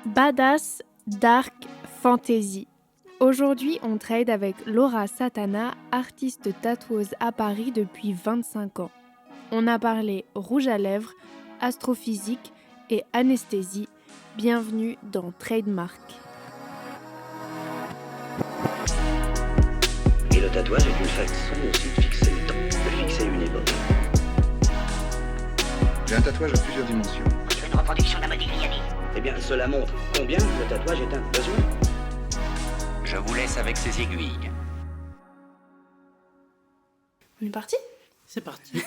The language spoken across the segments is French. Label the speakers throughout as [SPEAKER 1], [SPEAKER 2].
[SPEAKER 1] Badass, dark, fantasy. Aujourd'hui, on trade avec Laura Satana, artiste tatoueuse à Paris depuis 25 ans. On a parlé rouge à lèvres, astrophysique et anesthésie. Bienvenue dans Trademark.
[SPEAKER 2] Et le tatouage est une façon aussi de fixer le temps, de fixer une époque.
[SPEAKER 3] J'ai un tatouage à plusieurs dimensions.
[SPEAKER 4] C'est une reproduction d'un Modigliani.
[SPEAKER 2] Eh bien, cela montre combien le tatouage est un besoin.
[SPEAKER 4] Je vous laisse avec ces aiguilles.
[SPEAKER 1] On est parti ?
[SPEAKER 5] C'est parti.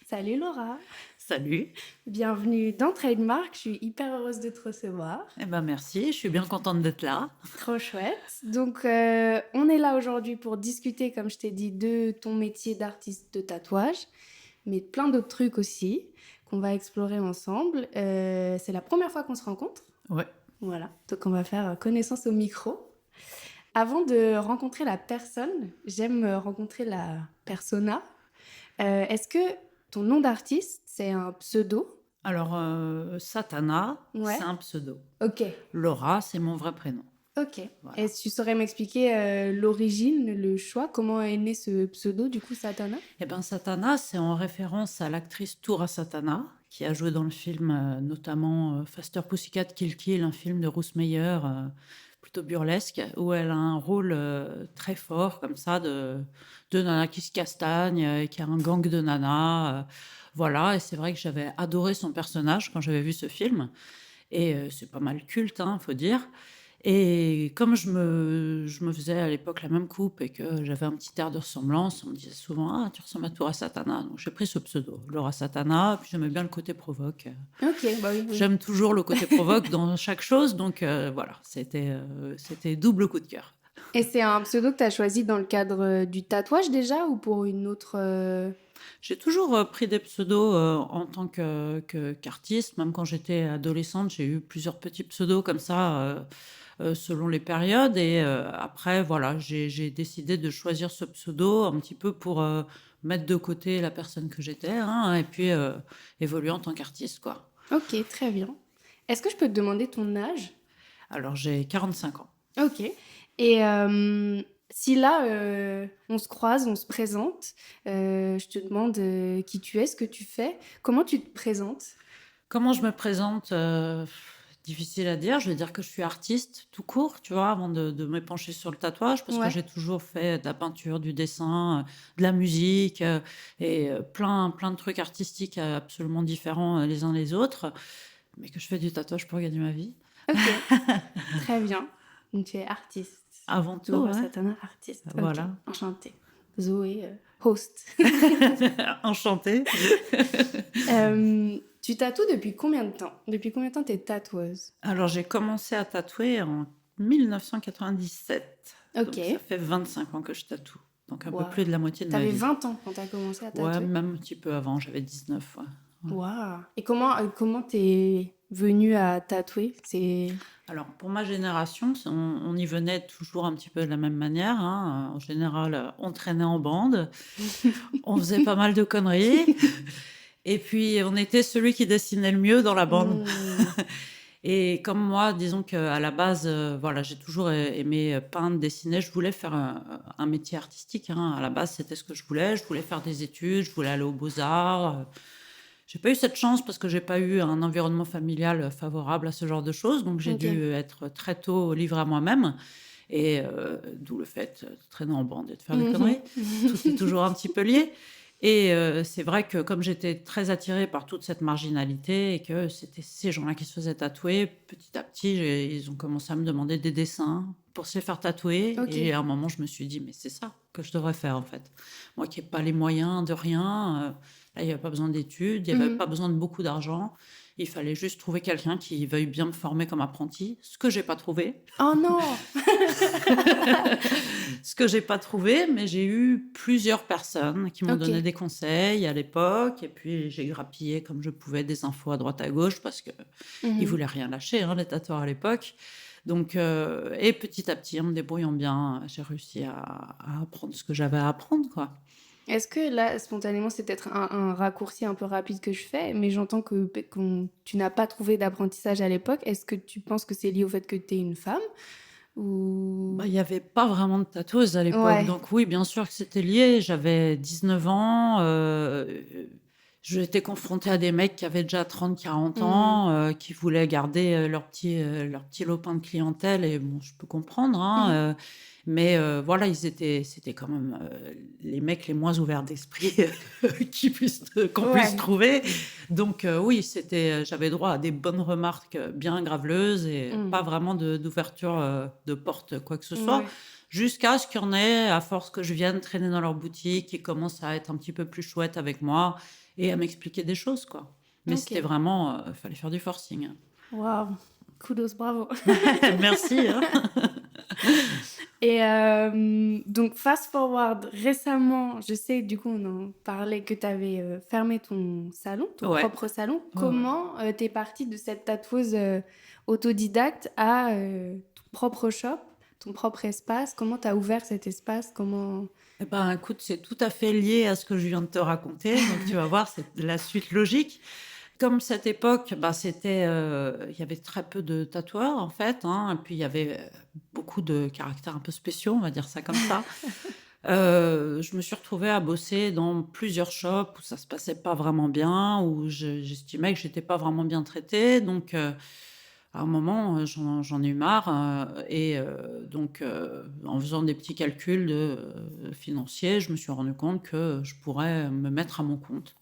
[SPEAKER 1] Salut Laura,
[SPEAKER 5] Salut.
[SPEAKER 1] bienvenue dans Trademark, je suis hyper heureuse de te recevoir.
[SPEAKER 5] Eh ben merci, je suis bien contente d'être là.
[SPEAKER 1] Trop chouette. Donc, on est là aujourd'hui pour discuter, comme je t'ai dit, de ton métier d'artiste de tatouage, mais de plein d'autres trucs aussi qu'on va explorer ensemble. C'est la première fois qu'on se rencontre.
[SPEAKER 5] Ouais.
[SPEAKER 1] Voilà, donc on va faire connaissance au micro. Avant de rencontrer la personne, j'aime rencontrer la persona. Est-ce que ton nom d'artiste, c'est un pseudo ?
[SPEAKER 5] Alors, Satana,
[SPEAKER 1] Ouais.
[SPEAKER 5] c'est un pseudo.
[SPEAKER 1] Ok.
[SPEAKER 5] Laura, c'est mon vrai prénom.
[SPEAKER 1] Ok.
[SPEAKER 5] Voilà.
[SPEAKER 1] Est-ce que tu saurais m'expliquer l'origine, le choix, comment est né ce pseudo, du coup, Satana ?
[SPEAKER 5] Eh ben Satana, c'est en référence à l'actrice Toura Satana, qui a joué dans le film notamment Faster Pussycat Kill Kill, un film de Ruth Meyer, plutôt burlesque, où elle a un rôle très fort, comme ça, de nana qui se castagne, qui a un gang de nanas. Voilà, et c'est vrai que j'avais adoré son personnage quand j'avais vu ce film. Et c'est pas mal culte, hein, faut dire. Et comme je me faisais à l'époque la même coupe et que j'avais un petit air de ressemblance, on me disait souvent « Ah, tu ressembles à Toura Satana ». Donc j'ai pris ce pseudo, Laura Satana, puis j'aimais bien le côté provoque.
[SPEAKER 1] Ok, bah oui.
[SPEAKER 5] J'aime toujours le côté provoque dans chaque chose, donc voilà, c'était double coup de cœur.
[SPEAKER 1] Et c'est un pseudo que tu as choisi dans le cadre du tatouage déjà ou pour une autre
[SPEAKER 5] J'ai toujours pris des pseudos en tant qu'artiste. Même quand j'étais adolescente, j'ai eu plusieurs petits pseudos comme ça, selon les périodes. Et après, voilà, j'ai décidé de choisir ce pseudo un petit peu pour mettre de côté la personne que j'étais, hein, et puis évoluer en tant qu'artiste, quoi.
[SPEAKER 1] Ok, très bien. Est-ce que je peux te demander ton âge ?
[SPEAKER 5] Alors, j'ai 45 ans.
[SPEAKER 1] Ok. Et si là, on se croise, on se présente, je te demande qui tu es, ce que tu fais, comment tu te présentes ?
[SPEAKER 5] Comment je me présente difficile à dire. Je vais dire que je suis artiste tout court, tu vois, avant de me pencher sur le tatouage, parce
[SPEAKER 1] Ouais.
[SPEAKER 5] que j'ai toujours fait de la peinture, du dessin, de la musique et plein de trucs artistiques absolument différents les uns les autres, mais que je fais du tatouage pour gagner ma vie.
[SPEAKER 1] Ok, très bien. Donc tu es artiste.
[SPEAKER 5] Avant tout,
[SPEAKER 1] Laura
[SPEAKER 5] ouais.
[SPEAKER 1] Satana, artiste. Ok,
[SPEAKER 5] Voilà.
[SPEAKER 1] enchantée. Zoé, host.
[SPEAKER 5] Enchantée.
[SPEAKER 1] Tu tatoues depuis combien de temps ? Depuis combien de temps t'es tatoueuse ?
[SPEAKER 5] Alors, j'ai commencé à tatouer en 1997.
[SPEAKER 1] Ok.
[SPEAKER 5] Donc, ça fait 25 ans que je tatoue. Donc, un
[SPEAKER 1] Wow.
[SPEAKER 5] peu plus de la moitié de ma
[SPEAKER 1] T'avais
[SPEAKER 5] vie.
[SPEAKER 1] 20 ans quand t'as commencé à tatouer ?
[SPEAKER 5] Ouais, même un petit peu avant, j'avais 19. Ouais.
[SPEAKER 1] Waouh. Et comment t'es venue à tatouer ?
[SPEAKER 5] Alors, pour ma génération, on y venait toujours un petit peu de la même manière, hein. En général, on traînait en bande, on faisait pas mal de conneries, et puis on était celui qui dessinait le mieux dans la bande. Et comme moi, disons qu'à la base, voilà, j'ai toujours aimé peindre, dessiner. Je voulais faire un métier artistique, hein. À la base, c'était ce que je voulais. Je voulais faire des études, je voulais aller aux Beaux-Arts. J'ai pas eu cette chance parce que j'ai pas eu un environnement familial favorable à ce genre de choses. Donc, j'ai
[SPEAKER 1] Ok.
[SPEAKER 5] dû être très tôt livrée à moi-même. Et d'où le fait de traîner en bande et de faire des conneries. Tout est toujours un petit peu lié. Et c'est vrai que comme j'étais très attirée par toute cette marginalité et que c'était ces gens-là qui se faisaient tatouer, petit à petit, ils ont commencé à me demander des dessins pour se les faire tatouer.
[SPEAKER 1] Ok.
[SPEAKER 5] Et à un moment, je me suis dit, mais c'est ça que je devrais faire en fait. Moi qui n'ai pas les moyens de rien, là, il n'y avait pas besoin d'études, il n'y avait pas besoin de beaucoup d'argent. Il fallait juste trouver quelqu'un qui veuille bien me former comme apprenti, ce que j'ai pas trouvé.
[SPEAKER 1] Oh non.
[SPEAKER 5] Ce que j'ai pas trouvé, mais j'ai eu plusieurs personnes qui m'ont
[SPEAKER 1] Ok.
[SPEAKER 5] donné des conseils à l'époque, et puis j'ai grappillé comme je pouvais des infos à droite à gauche parce que ils voulaient rien lâcher, hein, les tatoueurs à l'époque. Donc, et petit à petit, en me débrouillant bien, j'ai réussi à apprendre ce que j'avais à apprendre, quoi.
[SPEAKER 1] Est-ce que là, spontanément, c'est peut-être un raccourci un peu rapide que je fais, mais j'entends que tu n'as pas trouvé d'apprentissage à l'époque. Est-ce que tu penses que c'est lié au fait que tu es une femme ou...
[SPEAKER 5] Bah, il y avait pas vraiment de tatoueuse à l'époque,
[SPEAKER 1] Ouais.
[SPEAKER 5] donc oui, bien sûr que c'était lié. J'avais 19 ans, j'étais confrontée à des mecs qui avaient déjà 30, 40 ans, qui voulaient garder leur petit lopin de clientèle, et bon, je peux comprendre, hein, mais voilà, c'était quand même les mecs les moins ouverts d'esprit qu'on puisse
[SPEAKER 1] Ouais.
[SPEAKER 5] trouver. Donc oui, j'avais droit à des bonnes remarques bien graveleuses et pas vraiment d'ouverture de porte, quoi que ce soit.
[SPEAKER 1] Ouais.
[SPEAKER 5] Jusqu'à ce qu'il y en ait, à force que je vienne traîner dans leur boutique, qui commencent à être un petit peu plus chouettes avec moi et à m'expliquer des choses, quoi. Mais
[SPEAKER 1] Ok.
[SPEAKER 5] c'était vraiment, fallait faire du forcing.
[SPEAKER 1] Waouh. Kudos, bravo.
[SPEAKER 5] Merci, hein.
[SPEAKER 1] Et donc, fast forward, récemment, je sais, du coup, on en parlait que tu avais fermé ton salon, ton
[SPEAKER 5] Ouais.
[SPEAKER 1] propre salon.
[SPEAKER 5] Ouais,
[SPEAKER 1] Comment t'es partie de cette tatoueuse autodidacte à ton propre shop, ton propre espace? Comment t'as ouvert cet espace? Comment...
[SPEAKER 5] Eh ben, écoute, c'est tout à fait lié à ce que je viens de te raconter. Donc, tu vas voir, c'est la suite logique. Comme cette époque, bah, il y avait très peu de tatoueurs, en fait, hein, et puis il y avait beaucoup de caractères un peu spéciaux, on va dire ça comme ça. Je me suis retrouvée à bosser dans plusieurs shops où ça se passait pas vraiment bien, où j'estimais que j'étais pas vraiment bien traitée. Donc, à un moment, j'en ai eu marre, et donc, en faisant des petits calculs financiers, je me suis rendu compte que je pourrais me mettre à mon compte.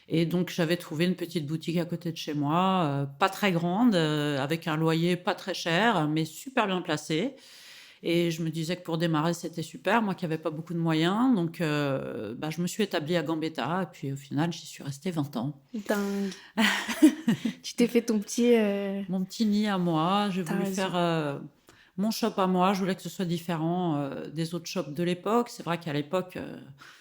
[SPEAKER 5] Et donc, j'avais trouvé une petite boutique à côté de chez moi, pas très grande, avec un loyer pas très cher, mais super bien placé. Et je me disais que pour démarrer, c'était super, moi qui n'avais pas beaucoup de moyens. Donc, bah, je me suis établie à Gambetta, et puis au final, j'y suis restée 20 ans.
[SPEAKER 1] Dingue. Tu t'es fait ton petit...
[SPEAKER 5] Mon petit nid à moi, j'ai
[SPEAKER 1] T'as
[SPEAKER 5] voulu
[SPEAKER 1] raison.
[SPEAKER 5] faire mon shop à moi. Je voulais que ce soit différent des autres shops de l'époque. C'est vrai qu'à l'époque,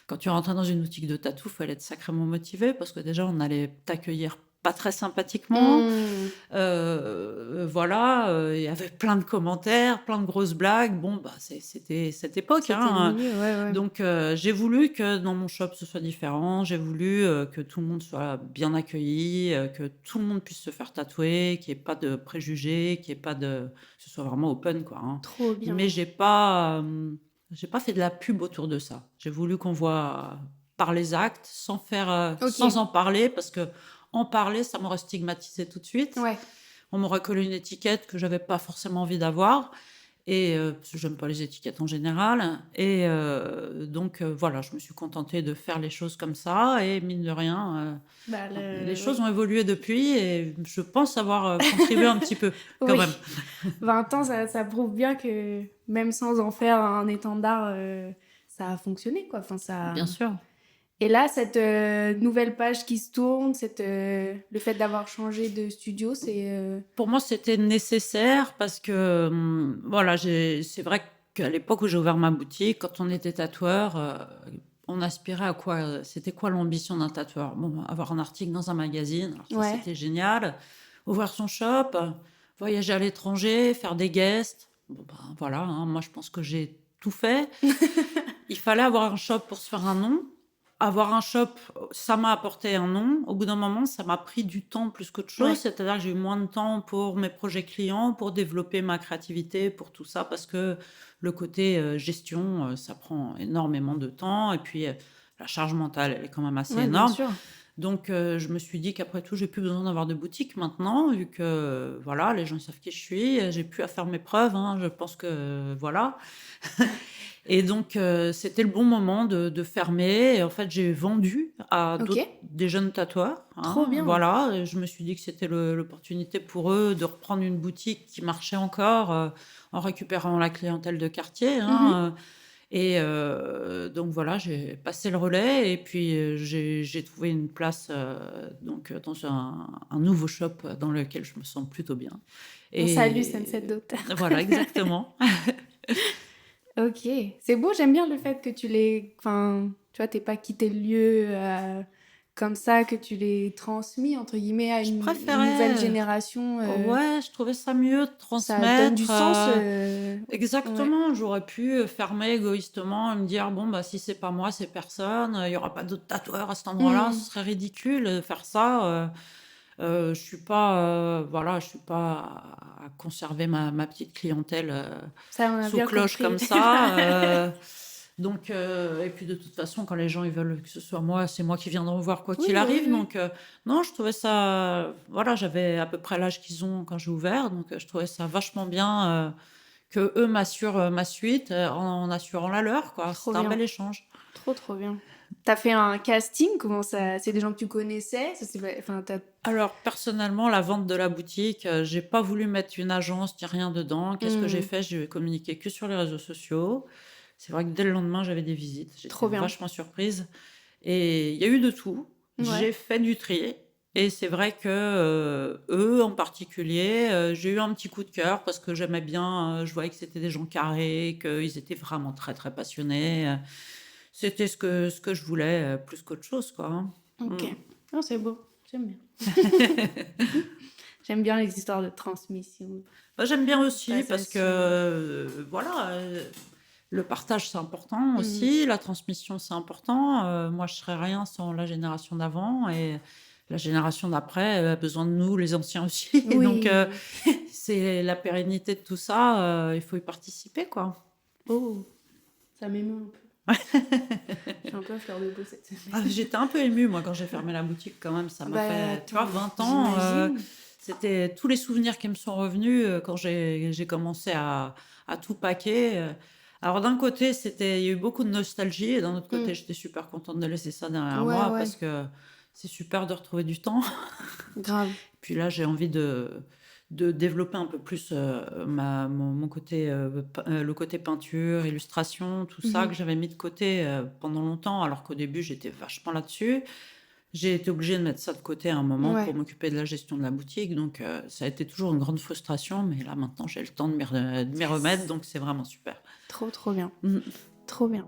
[SPEAKER 5] quand tu rentrais dans une boutique de tatou, il fallait être sacrément motivé, parce que déjà, on allait t'accueillir pas très sympathiquement. Voilà, il y avait plein de commentaires, plein de grosses blagues. Bon, bah, c'était cette époque,
[SPEAKER 1] C'était
[SPEAKER 5] hein.
[SPEAKER 1] le milieu, ouais.
[SPEAKER 5] Donc, j'ai voulu que dans mon shop, ce soit différent. J'ai voulu que tout le monde soit bien accueilli, que tout le monde puisse se faire tatouer, qu'il n'y ait pas de préjugés, qu'il n'y ait pas de... que ce soit vraiment open, quoi, hein.
[SPEAKER 1] Trop bien.
[SPEAKER 5] Mais j'ai pas fait de la pub autour de ça. J'ai voulu qu'on voit par les actes,
[SPEAKER 1] Ok.
[SPEAKER 5] sans en parler, parce que en parler, ça m'aurait stigmatisé tout de suite.
[SPEAKER 1] Ouais.
[SPEAKER 5] On m'aurait collé une étiquette que j'avais pas forcément envie d'avoir. Et parce que j'aime pas les étiquettes en général. Et donc, voilà, je me suis contentée de faire les choses comme ça. Et mine de rien,
[SPEAKER 1] Bah,
[SPEAKER 5] les choses ont évolué depuis, et je pense avoir contribué un petit peu, quand
[SPEAKER 1] Oui.
[SPEAKER 5] même.
[SPEAKER 1] 20 ans, ça prouve bien que même sans en faire un étendard, ça a fonctionné, quoi. Enfin, ça...
[SPEAKER 5] Bien sûr.
[SPEAKER 1] Et là, cette nouvelle page qui se tourne, le fait d'avoir changé de studio, c'est...
[SPEAKER 5] Pour moi, c'était nécessaire parce que, voilà, c'est vrai qu'à l'époque où j'ai ouvert ma boutique, quand on était tatoueur, on aspirait à quoi? C'était quoi l'ambition d'un tatoueur? Bon, avoir un article dans un magazine, alors ça,
[SPEAKER 1] Ouais.
[SPEAKER 5] c'était génial. Ouvrir son shop, voyager à l'étranger, faire des guests. Bon, ben, voilà, hein, moi, je pense que j'ai tout fait. Il fallait avoir un shop pour se faire un nom. Avoir un shop, ça m'a apporté un nom. Au bout d'un moment, ça m'a pris du temps plus qu'autre chose.
[SPEAKER 1] Ouais.
[SPEAKER 5] C'est-à-dire que j'ai eu moins de temps pour mes projets clients, pour développer ma créativité, pour tout ça, parce que le côté gestion, ça prend énormément de temps. Et puis, la charge mentale, elle est quand même assez
[SPEAKER 1] Ouais, bien
[SPEAKER 5] énorme.
[SPEAKER 1] sûr.
[SPEAKER 5] Donc, je me suis dit qu'après tout, j'ai plus besoin d'avoir de boutique maintenant, vu que, voilà, les gens savent qui je suis. J'ai plus à faire mes preuves, hein. Je pense que, voilà. Et donc, c'était le bon moment de fermer. Et en fait, j'ai vendu à
[SPEAKER 1] Ok.
[SPEAKER 5] des jeunes tatoueurs, hein.
[SPEAKER 1] Trop bien.
[SPEAKER 5] Voilà, et je me suis dit que c'était l'opportunité pour eux de reprendre une boutique qui marchait encore, en récupérant la clientèle de quartier, hein. Et donc voilà, j'ai passé le relais, et puis j'ai trouvé une place donc, dans un nouveau shop dans lequel je me sens plutôt bien.
[SPEAKER 1] On salue Sunset Daughter.
[SPEAKER 5] Voilà, exactement.
[SPEAKER 1] Ok. C'est beau, j'aime bien le fait que tu l'aies... Enfin, tu vois, t'es pas quitté le lieu comme ça que tu les transmis, entre guillemets, à
[SPEAKER 5] Je
[SPEAKER 1] une nouvelle
[SPEAKER 5] préférais,
[SPEAKER 1] génération.
[SPEAKER 5] ouais, je trouvais ça mieux de
[SPEAKER 1] Ça donne du
[SPEAKER 5] transmettre.
[SPEAKER 1] sens. Ouais.
[SPEAKER 5] Exactement, j'aurais pu fermer égoïstement et me dire, bon, bah, si c'est pas moi, c'est personne, il y aura pas d'autres tatoueurs à cet endroit-là, ce
[SPEAKER 1] Mm.
[SPEAKER 5] serait ridicule de faire ça. Je suis pas à conserver ma petite clientèle
[SPEAKER 1] Ça, on a
[SPEAKER 5] sous
[SPEAKER 1] bien
[SPEAKER 5] cloche
[SPEAKER 1] compris.
[SPEAKER 5] comme ça. Et puis de toute façon, quand les gens ils veulent que ce soit moi, c'est moi qui viendrai voir quoi
[SPEAKER 1] Oui,
[SPEAKER 5] qu'il
[SPEAKER 1] bah
[SPEAKER 5] arrive.
[SPEAKER 1] oui, oui.
[SPEAKER 5] Donc non, je trouvais ça, voilà, j'avais à peu près l'âge qu'ils ont quand j'ai ouvert, donc je trouvais ça vachement bien que eux m'assurent ma suite en assurant la leur, quoi.
[SPEAKER 1] Trop
[SPEAKER 5] C'était un
[SPEAKER 1] bien.
[SPEAKER 5] bel échange.
[SPEAKER 1] Trop, trop bien. T'as fait un casting? Comment ça... C'est des gens que tu connaissais? Enfin,
[SPEAKER 5] Alors, personnellement, la vente de la boutique, j'ai pas voulu mettre une agence ni rien dedans. Qu'est-ce que j'ai
[SPEAKER 1] Mm.
[SPEAKER 5] fait? J'ai communiqué que sur les réseaux sociaux. C'est vrai que dès le lendemain, j'avais des visites. J'étais
[SPEAKER 1] Trop bien.
[SPEAKER 5] vachement surprise. Et il y a eu de tout.
[SPEAKER 1] Ouais.
[SPEAKER 5] J'ai fait du tri. Et c'est vrai que eux, en particulier, j'ai eu un petit coup de cœur parce que j'aimais bien, je voyais que c'était des gens carrés, qu'ils étaient vraiment très, très passionnés. C'était ce que je voulais, plus qu'autre chose, quoi. Hein.
[SPEAKER 1] Ok.
[SPEAKER 5] Mm.
[SPEAKER 1] Oh, c'est beau. J'aime bien. J'aime bien les histoires de transmission.
[SPEAKER 5] Bah, j'aime bien aussi parce
[SPEAKER 1] Passation.
[SPEAKER 5] que le partage c'est important aussi, la transmission c'est important. Moi je serais rien sans la génération d'avant et la génération d'après a besoin de nous, les anciens aussi.
[SPEAKER 1] Oui.
[SPEAKER 5] Donc c'est la pérennité de tout ça, il faut y participer quoi.
[SPEAKER 1] Oh, ça m'émeut un peu. Je suis un peu à fleur de peau cette semaine.
[SPEAKER 5] Ah, j'étais un peu émue moi quand j'ai fermé la boutique quand même, ça m'a
[SPEAKER 1] Bah,
[SPEAKER 5] fait, tu vois,
[SPEAKER 1] attends,
[SPEAKER 5] 20 ans.
[SPEAKER 1] j'imagine.
[SPEAKER 5] C'était tous les souvenirs qui me sont revenus quand j'ai commencé à tout paquer. Alors d'un côté, il y a eu beaucoup de nostalgie et d'un autre côté, j'étais super contente de laisser ça derrière
[SPEAKER 1] Ouais,
[SPEAKER 5] moi
[SPEAKER 1] ouais.
[SPEAKER 5] parce que c'est super de retrouver du temps.
[SPEAKER 1] Grave.
[SPEAKER 5] Puis là, j'ai envie de développer un peu plus mon côté, le côté peinture, illustration, tout ça que j'avais mis de côté pendant longtemps, alors qu'au début, j'étais vachement là-dessus. J'ai été obligée de mettre ça de côté à un moment
[SPEAKER 1] Ouais.
[SPEAKER 5] pour m'occuper de la gestion de la boutique. Donc, ça a été toujours une grande frustration. Mais là, maintenant, j'ai le temps de m'y remettre. Donc, c'est vraiment super.
[SPEAKER 1] Trop, trop bien.
[SPEAKER 5] Mm.
[SPEAKER 1] Trop bien.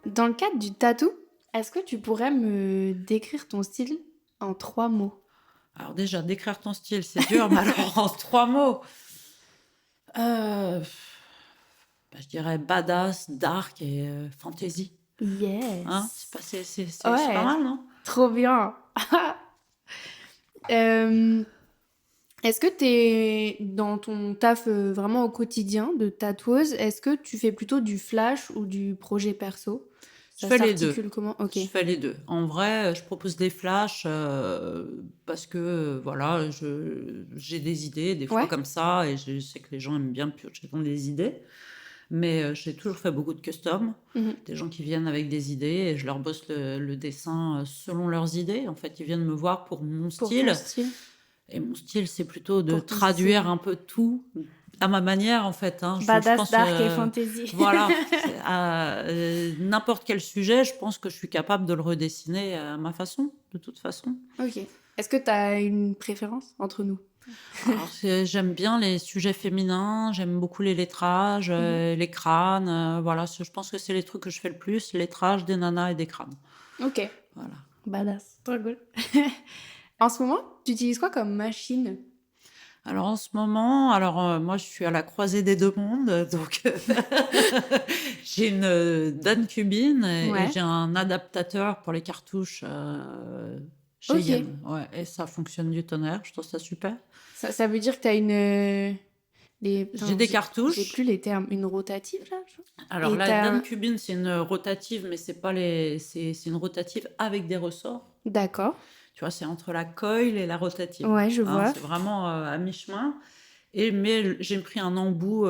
[SPEAKER 1] Dans le cadre du tatou, est-ce que tu pourrais me décrire ton style en 3 mots?
[SPEAKER 5] Alors, déjà, décrire ton style, c'est dur. Mais alors, en 3 mots, je dirais badass, dark et fantasy.
[SPEAKER 1] Yes.
[SPEAKER 5] Hein, c'est
[SPEAKER 1] Ouais.
[SPEAKER 5] pas mal, non?
[SPEAKER 1] Trop bien. Est-ce que t'es dans ton taf vraiment au quotidien de tatoueuse, est-ce que tu fais plutôt du flash ou du projet perso?
[SPEAKER 5] Je
[SPEAKER 1] Ça
[SPEAKER 5] fais les deux.
[SPEAKER 1] s'articule comment? Ok.
[SPEAKER 5] Je fais les deux. En vrai, je propose des flashs parce que voilà, j'ai des idées des fois
[SPEAKER 1] Ouais.
[SPEAKER 5] comme ça et je sais que les gens aiment bien piocher dans des idées. Mais j'ai toujours fait beaucoup de custom.
[SPEAKER 1] Mhm.
[SPEAKER 5] Des gens qui viennent avec des idées et je leur bosse le dessin selon leurs idées. En fait, ils viennent me voir pour mon
[SPEAKER 1] Pour
[SPEAKER 5] style.
[SPEAKER 1] ton style.
[SPEAKER 5] Et mon style, c'est plutôt de
[SPEAKER 1] Pour ton
[SPEAKER 5] traduire
[SPEAKER 1] style.
[SPEAKER 5] un peu tout à ma manière, en fait. Hein. Je
[SPEAKER 1] Badass,
[SPEAKER 5] pense,
[SPEAKER 1] dark et fantasy.
[SPEAKER 5] voilà, à n'importe quel sujet, je pense que je suis capable de le redessiner à ma façon, de toute façon.
[SPEAKER 1] Ok. Est-ce que t'as une préférence entre nous?
[SPEAKER 5] Alors, j'aime bien les sujets féminins, j'aime beaucoup les lettrages, les crânes. Voilà, je pense que c'est les trucs que je fais le plus, lettrage des nanas et des crânes.
[SPEAKER 1] Ok.
[SPEAKER 5] Voilà.
[SPEAKER 1] Badass. Trop cool. En ce moment, tu utilises quoi comme machine?
[SPEAKER 5] Alors en ce moment, moi je suis à la croisée des deux mondes, donc j'ai une Dan Cubine et
[SPEAKER 1] Ouais.
[SPEAKER 5] j'ai un adaptateur pour les cartouches chez
[SPEAKER 1] Ok.
[SPEAKER 5] Yen. Ouais, et ça fonctionne du tonnerre, je trouve ça super.
[SPEAKER 1] Ça veut dire que t'as une...
[SPEAKER 5] J'ai des cartouches.
[SPEAKER 1] J'ai plus les termes. Une rotative, là?
[SPEAKER 5] Alors
[SPEAKER 1] Et
[SPEAKER 5] la
[SPEAKER 1] t'as-
[SPEAKER 5] Dan Cubine, c'est une rotative, mais c'est pas c'est une rotative avec des ressorts.
[SPEAKER 1] D'accord.
[SPEAKER 5] Tu vois, c'est entre la coil et la rotative.
[SPEAKER 1] Ouais, je vois.
[SPEAKER 5] C'est vraiment à mi-chemin. Mais j'ai pris un embout,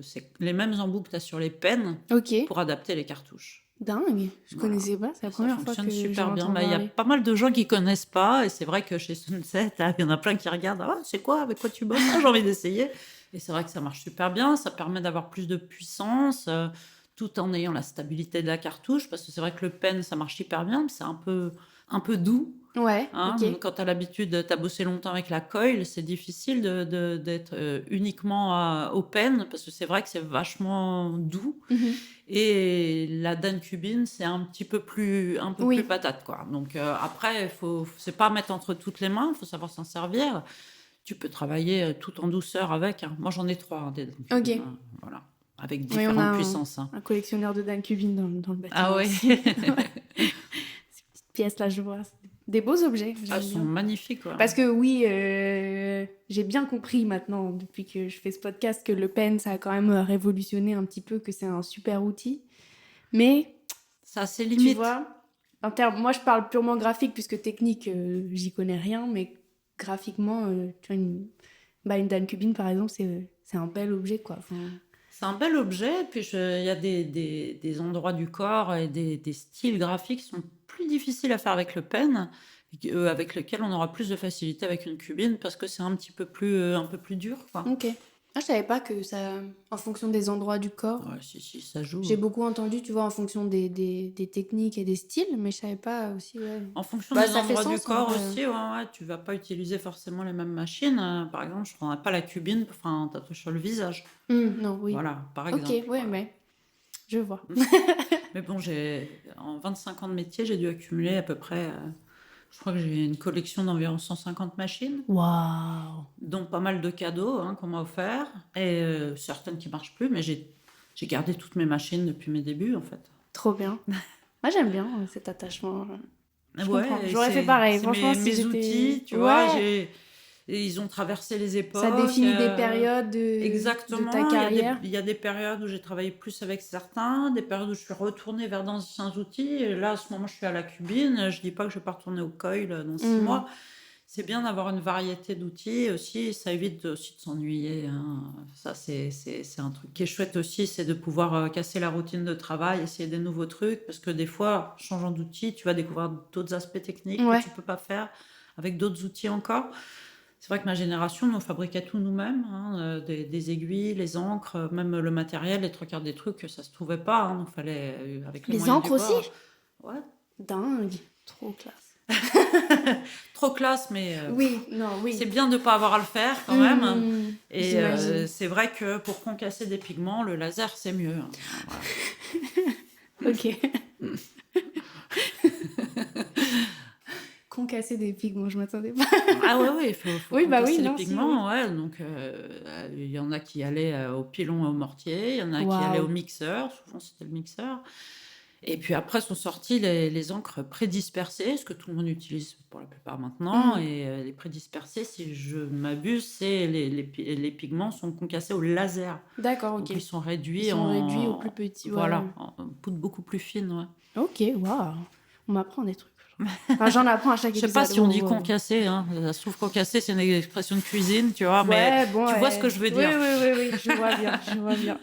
[SPEAKER 5] c'est les mêmes embouts que tu as sur les pennes
[SPEAKER 1] Ok.
[SPEAKER 5] pour adapter les cartouches.
[SPEAKER 1] Dingue. Je
[SPEAKER 5] Voilà.
[SPEAKER 1] connaissais pas. C'est la
[SPEAKER 5] Ça
[SPEAKER 1] première fois
[SPEAKER 5] fonctionne
[SPEAKER 1] que
[SPEAKER 5] super
[SPEAKER 1] j'en
[SPEAKER 5] bien.
[SPEAKER 1] entends
[SPEAKER 5] Il y a
[SPEAKER 1] parler.
[SPEAKER 5] pas mal de gens qui connaissent pas, et c'est vrai que chez Sunset, il y en a plein qui regardent. Ah, c'est quoi? Avec quoi tu bosses? Ah, j'ai envie d'essayer. Et c'est vrai que ça marche super bien. Ça permet d'avoir plus de puissance. tout en ayant la stabilité de la cartouche, parce que c'est vrai que le pen, ça marche hyper bien, mais c'est un peu doux.
[SPEAKER 1] Ouais,
[SPEAKER 5] Hein,
[SPEAKER 1] ok.
[SPEAKER 5] donc quand tu as l'habitude, tu as bossé longtemps avec la coil, c'est difficile d'être uniquement au pen, parce que c'est vrai que c'est vachement doux.
[SPEAKER 1] Mhm.
[SPEAKER 5] Et la Dan-Cubine, c'est un peu plus
[SPEAKER 1] Oui.
[SPEAKER 5] patate, quoi. Donc après, c'est pas mettre entre toutes les mains, il faut savoir s'en servir. Tu peux travailler tout en douceur avec. Hein. Moi, j'en ai 3. Hein, des Dan-Cubine,
[SPEAKER 1] Ok.
[SPEAKER 5] hein, voilà, avec
[SPEAKER 1] Oui, on
[SPEAKER 5] différentes
[SPEAKER 1] a
[SPEAKER 5] puissances. Hein.
[SPEAKER 1] un collectionneur de Dan-Cubine dans le bâtiment
[SPEAKER 5] Ah ouais.
[SPEAKER 1] aussi. Ouais. Ces petites pièces-là, je vois. Des beaux objets,
[SPEAKER 5] Elles
[SPEAKER 1] j'aime
[SPEAKER 5] sont
[SPEAKER 1] bien.
[SPEAKER 5] magnifiques, quoi.
[SPEAKER 1] Parce que oui, j'ai bien compris maintenant, depuis que je fais ce podcast, que le pen, ça a quand même révolutionné un petit peu, que c'est un super outil. Mais,
[SPEAKER 5] Ça a ses
[SPEAKER 1] tu
[SPEAKER 5] limites.
[SPEAKER 1] vois, moi je parle purement graphique, puisque technique, j'y connais rien, mais graphiquement, tu vois, une Dan-Cubine, par exemple, c'est un bel objet, quoi. Enfin,
[SPEAKER 5] C'est un bel objet, puis il y a des endroits du corps et des styles graphiques qui sont plus difficiles à faire avec le pen, avec lesquels on aura plus de facilité avec une cubine, parce que c'est un peu plus dur, quoi.
[SPEAKER 1] ok. Ah, je savais pas que ça, en fonction des endroits du corps,
[SPEAKER 5] Ouais, si, ça joue.
[SPEAKER 1] j'ai beaucoup entendu, tu vois, en fonction des techniques et des styles, mais je savais pas aussi, ouais.
[SPEAKER 5] En fonction
[SPEAKER 1] Bah,
[SPEAKER 5] des
[SPEAKER 1] ça fait
[SPEAKER 5] endroits du
[SPEAKER 1] sens, en
[SPEAKER 5] corps
[SPEAKER 1] vrai.
[SPEAKER 5] aussi, ouais, tu vas pas utiliser forcément les mêmes machines. Par exemple, je prendrais pas la cubine pour faire un tatouage sur le visage.
[SPEAKER 1] Non, oui.
[SPEAKER 5] Voilà, par
[SPEAKER 1] Ok,
[SPEAKER 5] exemple.
[SPEAKER 1] ouais,
[SPEAKER 5] Voilà.
[SPEAKER 1] mais je vois.
[SPEAKER 5] Mais bon, en 25 ans de métier, j'ai dû accumuler à peu près, je crois que j'ai une collection d'environ 150 machines,
[SPEAKER 1] Waouh.
[SPEAKER 5] dont pas mal de cadeaux qu'on m'a offerts, et certaines qui marchent plus, mais j'ai gardé toutes mes machines depuis mes débuts, en fait.
[SPEAKER 1] Trop bien. Moi, j'aime bien cet attachement. Je comprends.
[SPEAKER 5] Ouais,
[SPEAKER 1] J'aurais fait pareil.
[SPEAKER 5] c'est
[SPEAKER 1] Franchement, si
[SPEAKER 5] mes
[SPEAKER 1] j'étais...
[SPEAKER 5] outils, tu vois,
[SPEAKER 1] Ouais,
[SPEAKER 5] et ils ont traversé les époques.
[SPEAKER 1] ça définit des périodes de
[SPEAKER 5] Exactement.
[SPEAKER 1] ta carrière.
[SPEAKER 5] Il y a des périodes où j'ai travaillé plus avec certains, des périodes où je suis retournée vers d'anciens outils. Et là, à ce moment, je suis à la cubine. Je dis pas que je vais pas retourner au coil dans 6 mois. C'est bien d'avoir une variété d'outils aussi. Ça évite aussi de s'ennuyer. Hein. Ça, c'est un truc qui est chouette aussi, c'est de pouvoir casser la routine de travail, essayer des nouveaux trucs. Parce que des fois, changeant d'outil, tu vas découvrir d'autres aspects techniques
[SPEAKER 1] Ouais.
[SPEAKER 5] que tu peux pas faire avec d'autres outils encore. C'est vrai que ma génération, nous, on fabriquait tout nous-mêmes, hein, des aiguilles, les encres, même le matériel, les 3/4 des trucs, ça se trouvait pas. Hein, donc, fallait, avec les
[SPEAKER 1] Les
[SPEAKER 5] moyens
[SPEAKER 1] encres
[SPEAKER 5] du bord.
[SPEAKER 1] aussi?
[SPEAKER 5] Ouais.
[SPEAKER 1] Dingue. Trop classe.
[SPEAKER 5] Trop classe, mais
[SPEAKER 1] Oui, non, oui.
[SPEAKER 5] c'est bien de ne pas avoir à le faire quand même. Et
[SPEAKER 1] J'imagine.
[SPEAKER 5] c'est vrai que pour concasser des pigments, le laser, c'est mieux. Hein. Voilà.
[SPEAKER 1] Ok. Concasser des pigments, je m'attendais pas.
[SPEAKER 5] Ah ouais, il faut
[SPEAKER 1] Oui, bah
[SPEAKER 5] concasser
[SPEAKER 1] oui,
[SPEAKER 5] les
[SPEAKER 1] non, si,
[SPEAKER 5] pigments. Ouais, donc, il y en a qui allaient au pilon et au mortier, il y en a qui allaient au
[SPEAKER 1] Waouh.
[SPEAKER 5] mixeur, souvent c'était le mixeur. Et puis après sont sorties les encres prédispersées, ce que tout le monde utilise pour la plupart maintenant. Et les prédispersées, si je ne m'abuse, c'est les pigments sont concassés au laser.
[SPEAKER 1] D'accord,
[SPEAKER 5] Donc
[SPEAKER 1] ok.
[SPEAKER 5] ils sont réduits
[SPEAKER 1] Ils sont réduits au plus petit.
[SPEAKER 5] Voilà,
[SPEAKER 1] Ouais.
[SPEAKER 5] en poudre beaucoup plus fine. Ouais.
[SPEAKER 1] Ok, waouh. On m'apprend des trucs. Enfin, j'en apprends à chaque
[SPEAKER 5] Je
[SPEAKER 1] épisode.
[SPEAKER 5] sais pas si on dit
[SPEAKER 1] Wow.
[SPEAKER 5] concassé, hein. Ça se trouve concassé, c'est une expression de cuisine, tu vois, mais
[SPEAKER 1] Ouais, bon,
[SPEAKER 5] tu vois ce que je veux dire.
[SPEAKER 1] Oui, je vois bien, je vois bien.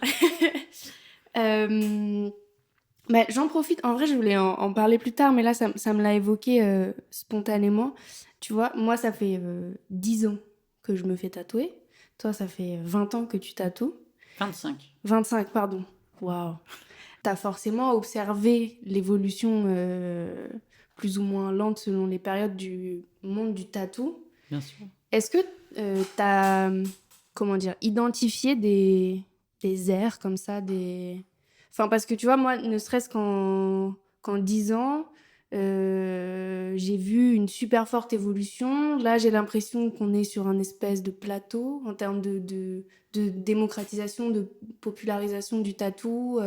[SPEAKER 1] Bah, j'en profite, en vrai, je voulais en parler plus tard, mais là, ça me l'a évoqué spontanément. Tu vois, moi, ça fait 10 ans que je me fais tatouer. Toi, ça fait 20 ans que tu tatoues.
[SPEAKER 5] 25.
[SPEAKER 1] 25, pardon. Waouh. T'as forcément observé l'évolution plus ou moins lente selon les périodes du monde du tatou.
[SPEAKER 5] Bien sûr.
[SPEAKER 1] Est-ce que t'as, comment dire, identifié des aires comme ça, Enfin, parce que tu vois, moi, ne serait-ce qu'en 10 ans, j'ai vu une super forte évolution. Là, j'ai l'impression qu'on est sur un espèce de plateau en termes de démocratisation, de popularisation du tatou.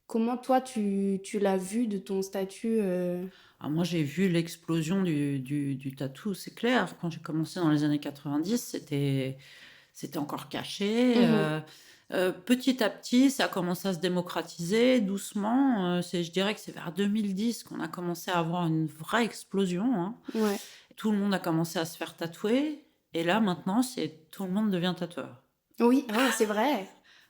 [SPEAKER 1] Comment toi, tu l'as vu de ton statut
[SPEAKER 5] Alors moi, j'ai vu l'explosion du tatou, c'est clair. Quand j'ai commencé dans les années 90, c'était encore caché. Petit à petit, ça a commencé à se démocratiser doucement. Je dirais que c'est vers 2010 qu'on a commencé à avoir une vraie explosion. Hein.
[SPEAKER 1] Ouais.
[SPEAKER 5] Tout le monde a commencé à se faire tatouer. Et là, maintenant, tout le monde devient tatoueur.
[SPEAKER 1] Oui, c'est vrai.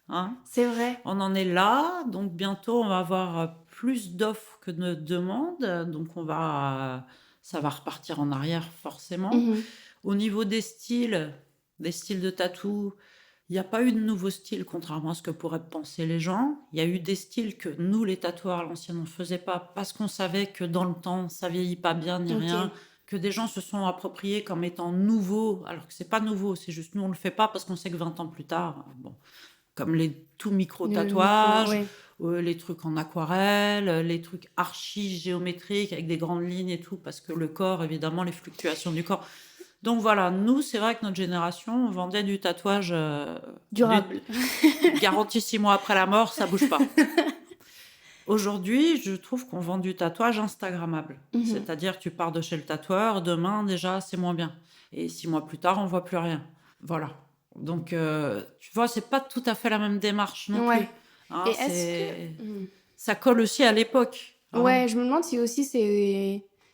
[SPEAKER 5] Hein.
[SPEAKER 1] C'est vrai.
[SPEAKER 5] On en est là. Donc, bientôt, on va avoir plus d'offres que de demandes. Donc, ça va repartir en arrière forcément. Au niveau des styles de tatou, Il n'y a pas eu de nouveau style, contrairement à ce que pourraient penser les gens. Il y a eu des styles que nous, les tatoueurs à l'ancienne, on ne faisait pas parce qu'on savait que dans le temps, ça vieillit pas bien ni
[SPEAKER 1] Ok.
[SPEAKER 5] rien, que des gens se sont appropriés comme étant nouveaux, alors que c'est pas nouveau, c'est juste nous, on le fait pas parce qu'on sait que 20 ans plus tard, bon, comme les tout
[SPEAKER 1] Le
[SPEAKER 5] micro-tatouages,
[SPEAKER 1] ouais.
[SPEAKER 5] les trucs en aquarelle, les trucs archi géométriques avec des grandes lignes et tout, parce que le corps, évidemment, les fluctuations du corps. Donc voilà, nous, c'est vrai que notre génération, on vendait du tatouage
[SPEAKER 1] Durable.
[SPEAKER 5] garanti 6 mois après la mort, ça bouge pas. Aujourd'hui, je trouve qu'on vend du tatouage Instagrammable.
[SPEAKER 1] Mhm.
[SPEAKER 5] C'est-à-dire, tu pars de chez le tatoueur, demain, déjà, c'est moins bien. Et 6 mois plus tard, on voit plus rien. Voilà. Donc, tu vois, c'est pas tout à fait la même démarche non
[SPEAKER 1] Ouais.
[SPEAKER 5] plus. Hein,
[SPEAKER 1] Et est-ce que...
[SPEAKER 5] ça colle aussi à l'époque. Hein.
[SPEAKER 1] Ouais, je me demande si aussi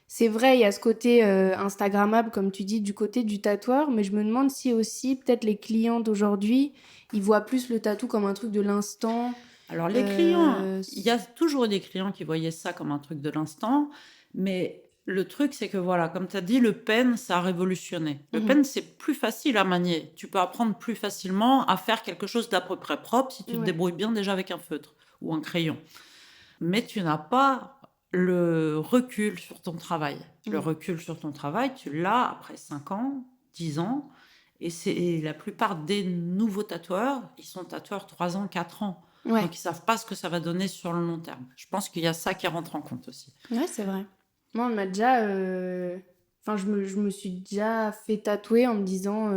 [SPEAKER 1] c'est vrai, il y a ce côté Instagrammable, comme tu dis, du côté du tatoueur, mais je me demande si aussi, peut-être les clients d'aujourd'hui, ils voient plus le tatou comme un truc de l'instant.
[SPEAKER 5] Alors, les clients, il y a toujours eu des clients qui voyaient ça comme un truc de l'instant, mais le truc, c'est que voilà, comme tu as dit, le pen, ça a révolutionné. Le pen, c'est plus facile à manier. Tu peux apprendre plus facilement à faire quelque chose d'à peu près propre si tu te
[SPEAKER 1] Ouais.
[SPEAKER 5] débrouilles bien déjà avec un feutre ou un crayon. Mais tu n'as pas le recul sur ton travail. Le recul sur ton travail, tu l'as après 5 ans, 10 ans. Et la plupart des nouveaux tatoueurs, ils sont tatoueurs 3 ans, 4 ans.
[SPEAKER 1] Ouais.
[SPEAKER 5] Donc, ils savent pas ce que ça va donner sur le long terme. Je pense qu'il y a ça qui rentre en compte aussi.
[SPEAKER 1] Ouais, c'est vrai. Moi, on m'a déjà... Enfin, je me suis déjà fait tatouer en me disant...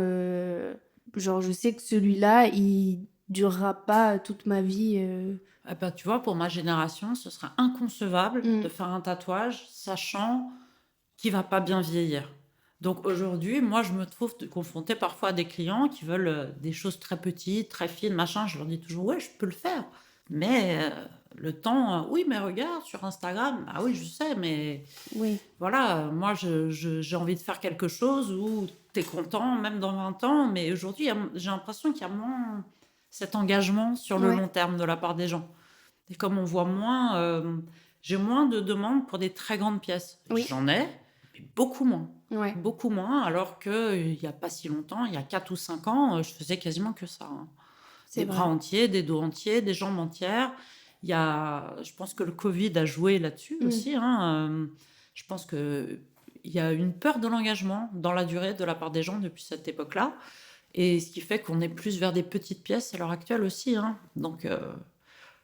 [SPEAKER 1] Genre, je sais que celui-là, il durera pas toute ma vie.
[SPEAKER 5] Eh ben, tu vois, pour ma génération, ce sera inconcevable
[SPEAKER 1] Mm.
[SPEAKER 5] de faire un tatouage sachant qu'il va pas bien vieillir. Donc aujourd'hui, moi, je me trouve confrontée parfois à des clients qui veulent des choses très petites, très fines, machin. Je leur dis toujours, ouais, je peux le faire. Mais le temps, oui, mais regarde sur Instagram. Ah oui, je sais, mais
[SPEAKER 1] Oui.
[SPEAKER 5] voilà, moi, j'ai envie de faire quelque chose où tu es content, même dans 20 ans. Mais aujourd'hui, j'ai l'impression qu'il y a moins cet engagement sur le
[SPEAKER 1] Ouais.
[SPEAKER 5] long terme de la part des gens. Et comme on voit moins, j'ai moins de demandes pour des très grandes pièces.
[SPEAKER 1] Oui.
[SPEAKER 5] J'en ai, mais beaucoup moins.
[SPEAKER 1] Ouais.
[SPEAKER 5] Beaucoup moins, alors qu'il n'y a pas si longtemps, il y a 4 ou 5 ans, je faisais quasiment que ça. Hein.
[SPEAKER 1] C'est
[SPEAKER 5] Des
[SPEAKER 1] vrai.
[SPEAKER 5] bras entiers, des dos entiers, des jambes entières. Je pense que le Covid a joué là-dessus aussi. Hein. Je pense qu'il y a une peur de l'engagement dans la durée de la part des gens depuis cette époque-là. Et ce qui fait qu'on est plus vers des petites pièces à l'heure actuelle aussi. Hein. Donc,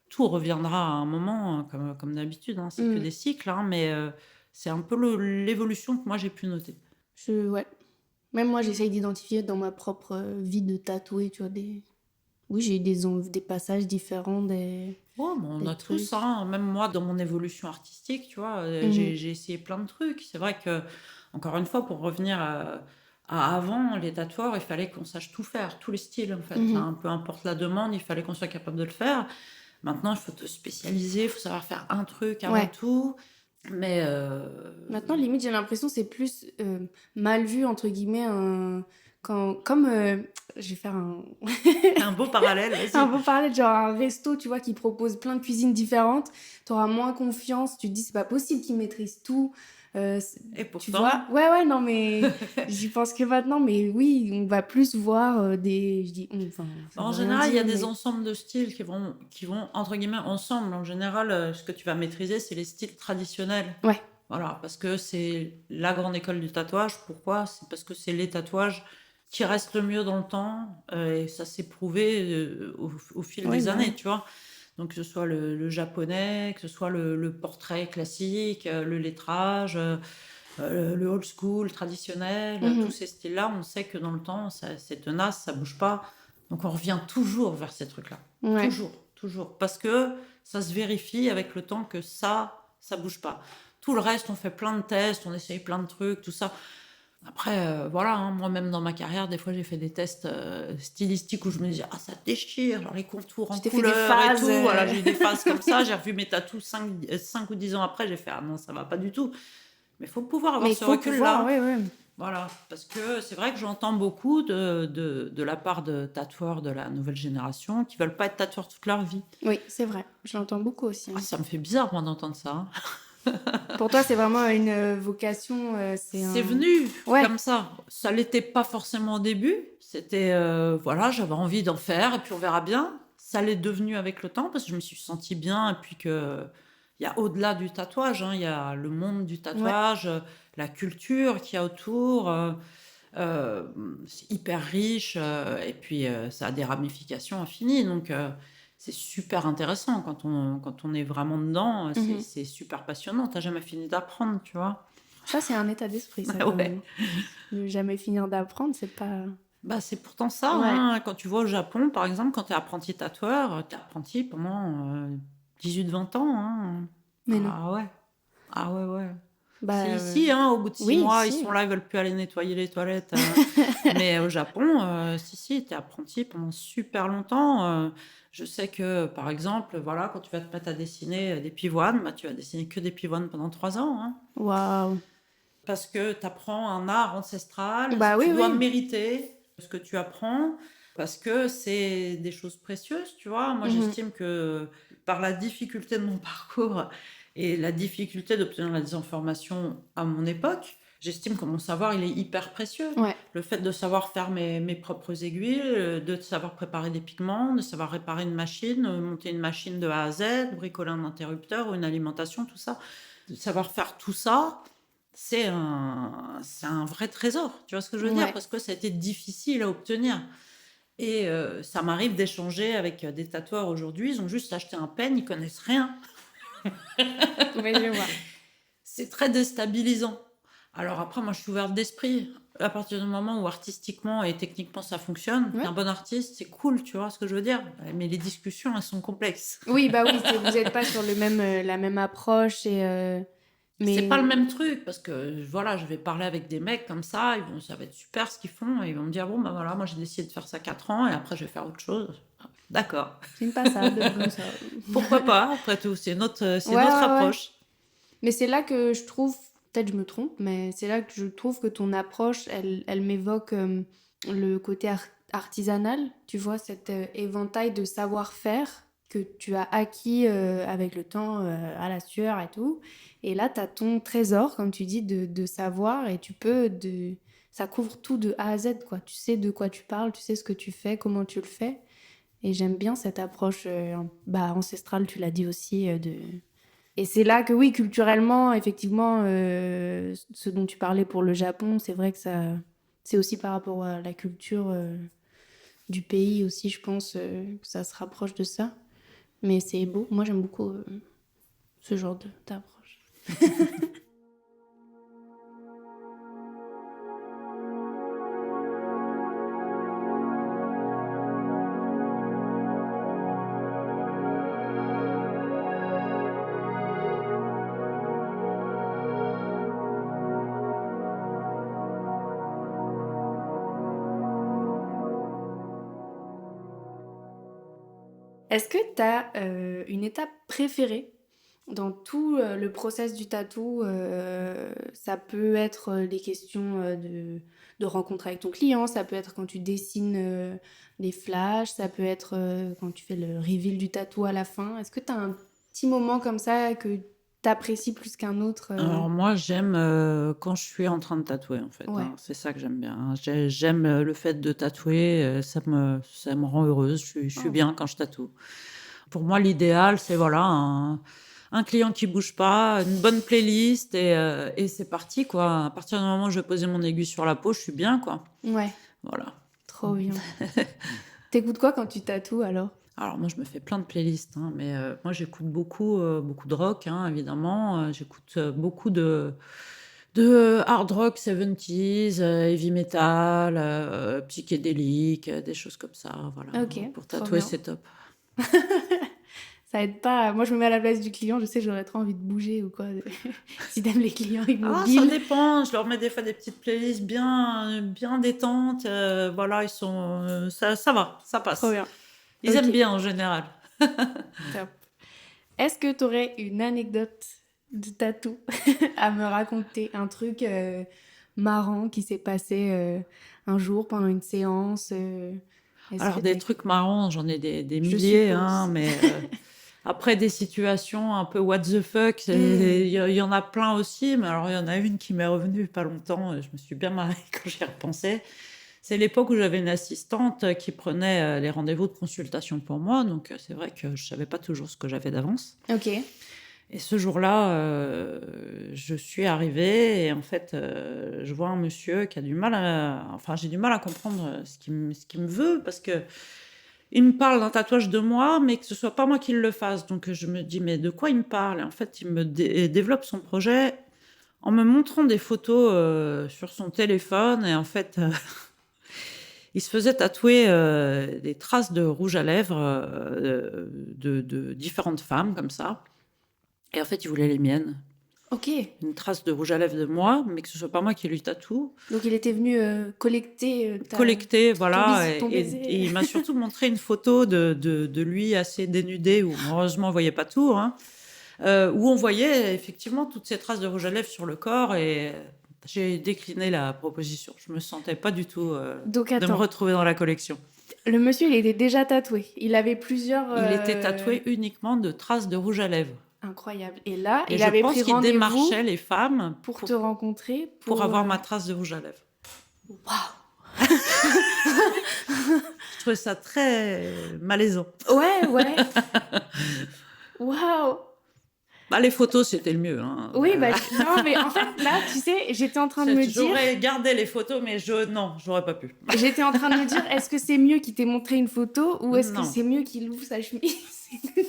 [SPEAKER 5] tout reviendra à un moment, comme d'habitude. Hein. C'est que des cycles, hein, mais c'est un peu l'évolution que moi j'ai pu noter.
[SPEAKER 1] Ouais. Même moi, j'essaye d'identifier dans ma propre vie de tatouer, tu vois, Oui, j'ai eu des passages différents, des...
[SPEAKER 5] Oh, mais on
[SPEAKER 1] Des
[SPEAKER 5] a tous
[SPEAKER 1] trucs.
[SPEAKER 5] ça. Hein. Même moi, dans mon évolution artistique, tu vois, j'ai essayé plein de trucs. C'est vrai que, encore une fois, pour revenir à avant, les tatoueurs, il fallait qu'on sache tout faire, tous les styles, en fait. Hein. Peu importe la demande, il fallait qu'on soit capable de le faire. Maintenant, il faut te spécialiser, il faut savoir faire un truc avant
[SPEAKER 1] Ouais.
[SPEAKER 5] tout. Mais
[SPEAKER 1] Maintenant, limite, j'ai l'impression que c'est plus mal vu, entre guillemets, comme... je vais faire
[SPEAKER 5] un beau parallèle, vas-y.
[SPEAKER 1] un beau parallèle, genre un resto, tu vois, qui propose plein de cuisines différentes. T'auras moins confiance, tu te dis, c'est pas possible qu'ils maîtrisent tout.
[SPEAKER 5] Et
[SPEAKER 1] Tu
[SPEAKER 5] pourtant,
[SPEAKER 1] vois? Ouais, non, mais j'y pense que maintenant, mais oui, on va plus voir des... Je dis, enfin, ça
[SPEAKER 5] en
[SPEAKER 1] veut rien
[SPEAKER 5] général, il y a
[SPEAKER 1] dire,
[SPEAKER 5] des
[SPEAKER 1] mais-
[SPEAKER 5] ensembles de styles qui vont, entre guillemets, ensemble. En général, ce que tu vas maîtriser, c'est les styles traditionnels.
[SPEAKER 1] Ouais.
[SPEAKER 5] Voilà, parce que c'est la grande école du tatouage. Pourquoi? C'est parce que c'est les tatouages qui restent le mieux dans le temps. Et ça s'est prouvé au fil
[SPEAKER 1] Ouais,
[SPEAKER 5] des
[SPEAKER 1] bah
[SPEAKER 5] années,
[SPEAKER 1] ouais.
[SPEAKER 5] tu vois. Donc, que ce soit le japonais, que ce soit le portrait classique, le lettrage, le old school traditionnel, tous ces styles-là, on sait que dans le temps, c'est tenace, ça bouge pas. Donc, on revient toujours vers ces trucs-là.
[SPEAKER 1] Ouais.
[SPEAKER 5] Toujours, toujours. Parce que ça se vérifie avec le temps que ça bouge pas. Tout le reste, on fait plein de tests, on essaye plein de trucs, tout ça. Après, voilà, hein, moi-même dans ma carrière, des fois j'ai fait des tests stylistiques où je me disais, ah ça déchire, genre les contours en
[SPEAKER 1] Tu t'es fait des
[SPEAKER 5] couleur et
[SPEAKER 1] phases,
[SPEAKER 5] tout. Voilà, j'ai eu des phases comme ça, j'ai revu mes tatous 5 ou 10 ans après, j'ai fait, ah non, ça va pas du tout. Mais il faut pouvoir avoir
[SPEAKER 1] Mais il
[SPEAKER 5] ce
[SPEAKER 1] faut
[SPEAKER 5] recul-là.
[SPEAKER 1] pouvoir, ouais.
[SPEAKER 5] Voilà, parce que c'est vrai que j'entends beaucoup de la part de tatoueurs de la nouvelle génération qui veulent pas être tatoueurs toute leur vie.
[SPEAKER 1] Oui, c'est vrai. Je l'entends beaucoup aussi.
[SPEAKER 5] Ah, ça me fait bizarre, moi, d'entendre ça. Hein.
[SPEAKER 1] Pour toi, c'est vraiment une vocation, c'est
[SPEAKER 5] C'est
[SPEAKER 1] un...
[SPEAKER 5] venu
[SPEAKER 1] Ouais,
[SPEAKER 5] comme ça. Ça l'était pas forcément au début. C'était, voilà, j'avais envie d'en faire et puis on verra bien. Ça l'est devenu avec le temps parce que je me suis sentie bien et puis que il y a au-delà du tatouage, hein, il y a le monde du
[SPEAKER 1] ouais.
[SPEAKER 5] tatouage, la culture qu'il y a autour. C'est hyper riche et puis ça a des ramifications infinies. Donc c'est super intéressant quand on est vraiment dedans.
[SPEAKER 1] Mhm.
[SPEAKER 5] C'est super passionnant. T'as jamais fini d'apprendre, tu vois.
[SPEAKER 1] Ça, c'est un état d'esprit, ça, quand
[SPEAKER 5] Ouais.
[SPEAKER 1] même. Ne jamais finir d'apprendre, c'est pas...
[SPEAKER 5] Bah, c'est pourtant ça,
[SPEAKER 1] Ouais,
[SPEAKER 5] hein. Quand tu vas au Japon, par exemple, quand tu es apprenti tatoueur, tu es apprenti pendant 18-20 ans, hein.
[SPEAKER 1] mais non.
[SPEAKER 5] Ah ouais. Ah ouais, ouais.
[SPEAKER 1] Bah,
[SPEAKER 5] Si, si, hein, au bout de 6
[SPEAKER 1] oui,
[SPEAKER 5] mois, ils
[SPEAKER 1] si.
[SPEAKER 5] sont là, ils veulent plus aller nettoyer les toilettes. Mais au Japon, si, tu es apprenti pendant super longtemps. Je sais que, par exemple, voilà, quand tu vas te mettre à dessiner des pivoines, bah, tu vas dessiner que des pivoines pendant 3 ans, hein.
[SPEAKER 1] Waouh.
[SPEAKER 5] Parce que tu apprends un art ancestral,
[SPEAKER 1] Bah
[SPEAKER 5] tu
[SPEAKER 1] oui,
[SPEAKER 5] dois
[SPEAKER 1] oui.
[SPEAKER 5] mériter ce que tu apprends, parce que c'est des choses précieuses, tu vois. Moi,
[SPEAKER 1] Mhm.
[SPEAKER 5] j'estime que par la difficulté de mon parcours et la difficulté d'obtenir des informations à mon époque, j'estime que mon savoir, il est hyper précieux.
[SPEAKER 1] Ouais,
[SPEAKER 5] Le fait de savoir faire mes propres aiguilles, de savoir préparer des pigments, de savoir réparer une machine, monter une machine de A à Z, bricoler un interrupteur ou une alimentation, tout ça. De savoir faire tout ça, c'est un vrai trésor, tu vois ce que je veux dire?
[SPEAKER 1] ouais.
[SPEAKER 5] Parce que ça a été difficile à obtenir et ça m'arrive d'échanger avec, des tatoueurs aujourd'hui, ils ont juste acheté un peigne, ils connaissent rien.
[SPEAKER 1] Oui, je vois.
[SPEAKER 5] C'est très déstabilisant. Alors après, moi, je suis ouverte d'esprit. À partir du moment où artistiquement et techniquement ça fonctionne,
[SPEAKER 1] Ouais.
[SPEAKER 5] un bon artiste, c'est cool, tu vois ce que je veux dire? Mais les discussions, elles sont complexes.
[SPEAKER 1] Oui, bah oui, vous n'êtes pas sur le même, la même approche et...
[SPEAKER 5] C'est
[SPEAKER 1] mais...
[SPEAKER 5] pas le même truc parce que voilà, je vais parler avec des mecs comme ça, ça va être super ce qu'ils font et ils vont me dire bon bah voilà, moi j'ai décidé de faire ça 4 ans et après je vais faire autre chose. D'accord.
[SPEAKER 1] C'est une passade, comme ça.
[SPEAKER 5] Pourquoi pas? Après tout, c'est
[SPEAKER 1] Ouais,
[SPEAKER 5] notre
[SPEAKER 1] ouais, ouais.
[SPEAKER 5] approche.
[SPEAKER 1] Mais c'est là que je trouve, peut-être je me trompe, mais c'est là que je trouve que ton approche, elle m'évoque le côté artisanal, tu vois, cet éventail de savoir-faire que tu as acquis avec le temps, à la sueur et tout. Et là, tu as ton trésor, comme tu dis, de savoir et tu peux... Ça couvre tout de A à Z, quoi. Tu sais de quoi tu parles, tu sais ce que tu fais, comment tu le fais. Et j'aime bien cette approche ancestrale, tu l'as dit aussi, de... Et c'est là que oui, culturellement, effectivement, ce dont tu parlais pour le Japon, c'est vrai que ça, c'est aussi par rapport à la culture du pays aussi, je pense que ça se rapproche de ça. Mais c'est beau. Moi, j'aime beaucoup ce genre d'approche. Est-ce que tu as une étape préférée dans tout le process du tatou? Ça peut être les questions de rencontre avec ton client, ça peut être quand tu dessines les flashs, ça peut être quand tu fais le reveal du tatou à la fin. Est-ce que tu as un petit moment comme ça que tu apprécies plus qu'un autre
[SPEAKER 5] Alors moi, j'aime quand je suis en train de tatouer, en fait,
[SPEAKER 1] Ouais.
[SPEAKER 5] hein. C'est ça que j'aime bien, hein. J'aime le fait de tatouer, ça me rend heureuse. Je suis
[SPEAKER 1] Oh.
[SPEAKER 5] bien quand je tatoue. Pour moi, l'idéal, c'est voilà, un client qui bouge pas, une bonne playlist et c'est parti, quoi. À partir du moment où je vais poser mon aiguille sur la peau, je suis bien, quoi.
[SPEAKER 1] Ouais,
[SPEAKER 5] Voilà.
[SPEAKER 1] trop bien. T'écoutes quoi quand tu tatoues alors?
[SPEAKER 5] Alors moi, je me fais plein de playlists, hein, mais moi, j'écoute beaucoup, beaucoup de rock, hein, évidemment. J'écoute beaucoup de hard rock 70s, heavy metal, psychédélique, des choses comme ça, voilà.
[SPEAKER 1] Ok,
[SPEAKER 5] Pour
[SPEAKER 1] trop
[SPEAKER 5] tatouer,
[SPEAKER 1] bien.
[SPEAKER 5] c'est top.
[SPEAKER 1] Ça aide pas. Moi, je me mets à la place du client. Je sais que j'aurais trop envie de bouger ou quoi. Si t'aimes les clients
[SPEAKER 5] Ah, ça
[SPEAKER 1] immobiles.
[SPEAKER 5] dépend. Je leur mets des fois des petites playlists bien détentes. Voilà, ils sont, ça va, ça
[SPEAKER 1] Trop
[SPEAKER 5] passe.
[SPEAKER 1] bien.
[SPEAKER 5] Ils
[SPEAKER 1] Ok.
[SPEAKER 5] aiment bien en général.
[SPEAKER 1] Top. Est-ce que t'aurais une anecdote de tatou à me raconter? Un truc marrant qui s'est passé un jour pendant une séance? Est-ce
[SPEAKER 5] Alors
[SPEAKER 1] que
[SPEAKER 5] des
[SPEAKER 1] t'as...
[SPEAKER 5] trucs marrants, j'en ai des
[SPEAKER 1] Je
[SPEAKER 5] milliers, hein,
[SPEAKER 1] suppose.
[SPEAKER 5] mais Après des situations un peu what the fuck, il y en a plein aussi, mais alors il y en a une qui m'est revenue pas longtemps, je me suis bien marrée quand j'y repensais. C'est l'époque où j'avais une assistante qui prenait les rendez-vous de consultation pour moi, donc c'est vrai que je savais pas toujours ce que j'avais d'avance.
[SPEAKER 1] Ok.
[SPEAKER 5] Et ce jour-là, je suis arrivée et en fait, je vois un monsieur qui a du mal à... Enfin, j'ai du mal à comprendre ce qu'il me veut parce que il me parle d'un tatouage de moi, mais que ce soit pas moi qui le fasse. Donc je me dis, mais de quoi il me parle? Et en fait, il me développe son projet en me montrant des photos sur son téléphone. Et en fait, il se faisait tatouer des traces de rouge à lèvres de différentes femmes, comme ça. Et en fait, il voulait les miennes.
[SPEAKER 1] Ok.
[SPEAKER 5] Une trace de rouge à lèvres de moi, mais que ce soit pas moi qui lui tatoue.
[SPEAKER 1] Donc il était venu collecter
[SPEAKER 5] Collecter, voilà.
[SPEAKER 1] ton baiser.
[SPEAKER 5] Et il m'a surtout montré une photo de lui assez dénudé, où heureusement on voyait pas tout, hein, où on voyait effectivement toutes ces traces de rouge à lèvres sur le corps. Et j'ai décliné la proposition. Je me sentais pas du tout
[SPEAKER 1] Donc
[SPEAKER 5] de me
[SPEAKER 1] attends,
[SPEAKER 5] retrouver dans la collection.
[SPEAKER 1] le monsieur il était déjà tatoué. Il avait plusieurs...
[SPEAKER 5] Il était tatoué uniquement de traces de rouge à lèvres.
[SPEAKER 1] Incroyable. Et là,
[SPEAKER 5] Et
[SPEAKER 1] il
[SPEAKER 5] je
[SPEAKER 1] avait
[SPEAKER 5] pense
[SPEAKER 1] pris
[SPEAKER 5] qu'il
[SPEAKER 1] rendez-vous
[SPEAKER 5] démarchait les femmes
[SPEAKER 1] pour te rencontrer.
[SPEAKER 5] pour avoir ma trace de rouge à lèvres.
[SPEAKER 1] Waouh.
[SPEAKER 5] Je trouvais ça très malaisant.
[SPEAKER 1] Ouais. Waouh.
[SPEAKER 5] Bah, les photos, c'était le mieux. Hein.
[SPEAKER 1] Oui, bah non, mais en fait, là, tu sais, j'étais en train de me dire...
[SPEAKER 5] J'aurais gardé les photos, mais non, j'aurais pas pu.
[SPEAKER 1] J'étais en train de me dire, est-ce que c'est mieux qu'il t'ait montré une photo ou est-ce que
[SPEAKER 5] Non.
[SPEAKER 1] c'est mieux qu'il ouvre sa chemise?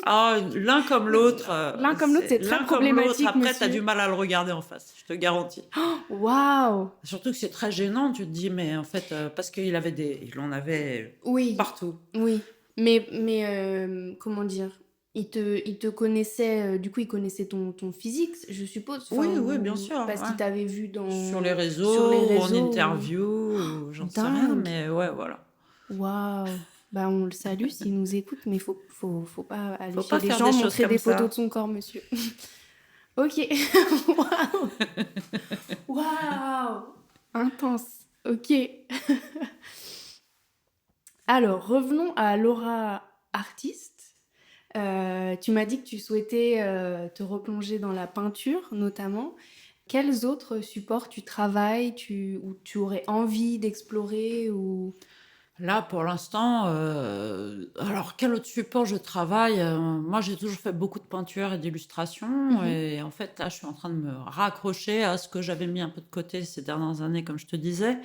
[SPEAKER 5] Ah, l'un comme l'autre.
[SPEAKER 1] L'un comme l'autre, c'est très
[SPEAKER 5] l'un comme
[SPEAKER 1] problématique,
[SPEAKER 5] l'autre. Après,
[SPEAKER 1] monsieur.
[SPEAKER 5] t'as du mal à le regarder en face, je te garantis.
[SPEAKER 1] Waouh.
[SPEAKER 5] Surtout que c'est très gênant, tu te dis, mais en fait, parce qu'il en avait
[SPEAKER 1] Oui,
[SPEAKER 5] partout.
[SPEAKER 1] oui. Mais comment dire? Il te connaissait, du coup, il connaissait ton physique, je suppose.
[SPEAKER 5] Oui,
[SPEAKER 1] Enfin,
[SPEAKER 5] oui, bien sûr,
[SPEAKER 1] Parce
[SPEAKER 5] ouais.
[SPEAKER 1] qu'il t'avait vu dans...
[SPEAKER 5] Sur les réseaux,
[SPEAKER 1] sur les
[SPEAKER 5] ou en
[SPEAKER 1] réseaux,
[SPEAKER 5] interview, ou j'en sais rien,
[SPEAKER 1] Dingue.
[SPEAKER 5] mais ouais, voilà.
[SPEAKER 1] Waouh. Bah, on le salue s'il nous écoute, mais faut pas aller
[SPEAKER 5] Faut
[SPEAKER 1] chez
[SPEAKER 5] pas
[SPEAKER 1] les
[SPEAKER 5] faire
[SPEAKER 1] gens
[SPEAKER 5] des choses
[SPEAKER 1] montrer
[SPEAKER 5] comme
[SPEAKER 1] des
[SPEAKER 5] ça.
[SPEAKER 1] photos de son corps, monsieur. Ok. Waouh. Waouh. Intense. Ok. Alors, revenons à Laura, artiste. Tu m'as dit que tu souhaitais te replonger dans la peinture, notamment. Quels autres supports tu travailles, ou tu aurais envie d'explorer ou...
[SPEAKER 5] Là, pour l'instant, alors quel autre support je travaille? Moi, j'ai toujours fait beaucoup de peinture et d'illustration.
[SPEAKER 1] Mhm.
[SPEAKER 5] Et en fait, là, je suis en train de me raccrocher à ce que j'avais mis un peu de côté ces dernières années, comme je te disais,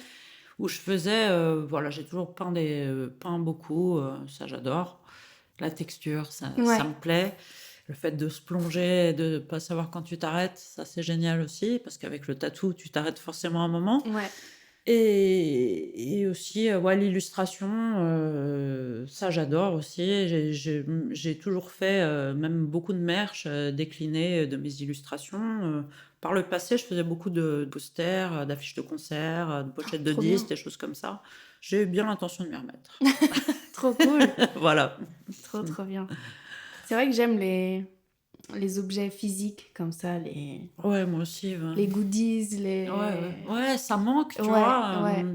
[SPEAKER 5] où je faisais, voilà, j'ai toujours peint beaucoup, ça j'adore. La texture,
[SPEAKER 1] Ouais.
[SPEAKER 5] ça me plaît. Le fait de se plonger et de ne pas savoir quand tu t'arrêtes, ça c'est génial aussi, parce qu'avec le tatou, tu t'arrêtes forcément un moment.
[SPEAKER 1] Ouais.
[SPEAKER 5] Et aussi, ouais, l'illustration, ça j'adore aussi. J'ai toujours fait même beaucoup de merch déclinées de mes illustrations. Par le passé, je faisais beaucoup de posters, d'affiches de concerts, de pochettes de
[SPEAKER 1] trop
[SPEAKER 5] disques,
[SPEAKER 1] bien.
[SPEAKER 5] des choses comme ça. J'ai bien l'intention de m'y remettre.
[SPEAKER 1] Trop cool.
[SPEAKER 5] Voilà.
[SPEAKER 1] Trop bien. C'est vrai que j'aime les objets physiques comme ça, les
[SPEAKER 5] Ouais, moi aussi. Ouais.
[SPEAKER 1] goodies, les...
[SPEAKER 5] Ouais, ça manque, tu
[SPEAKER 1] Ouais,
[SPEAKER 5] vois.
[SPEAKER 1] ouais.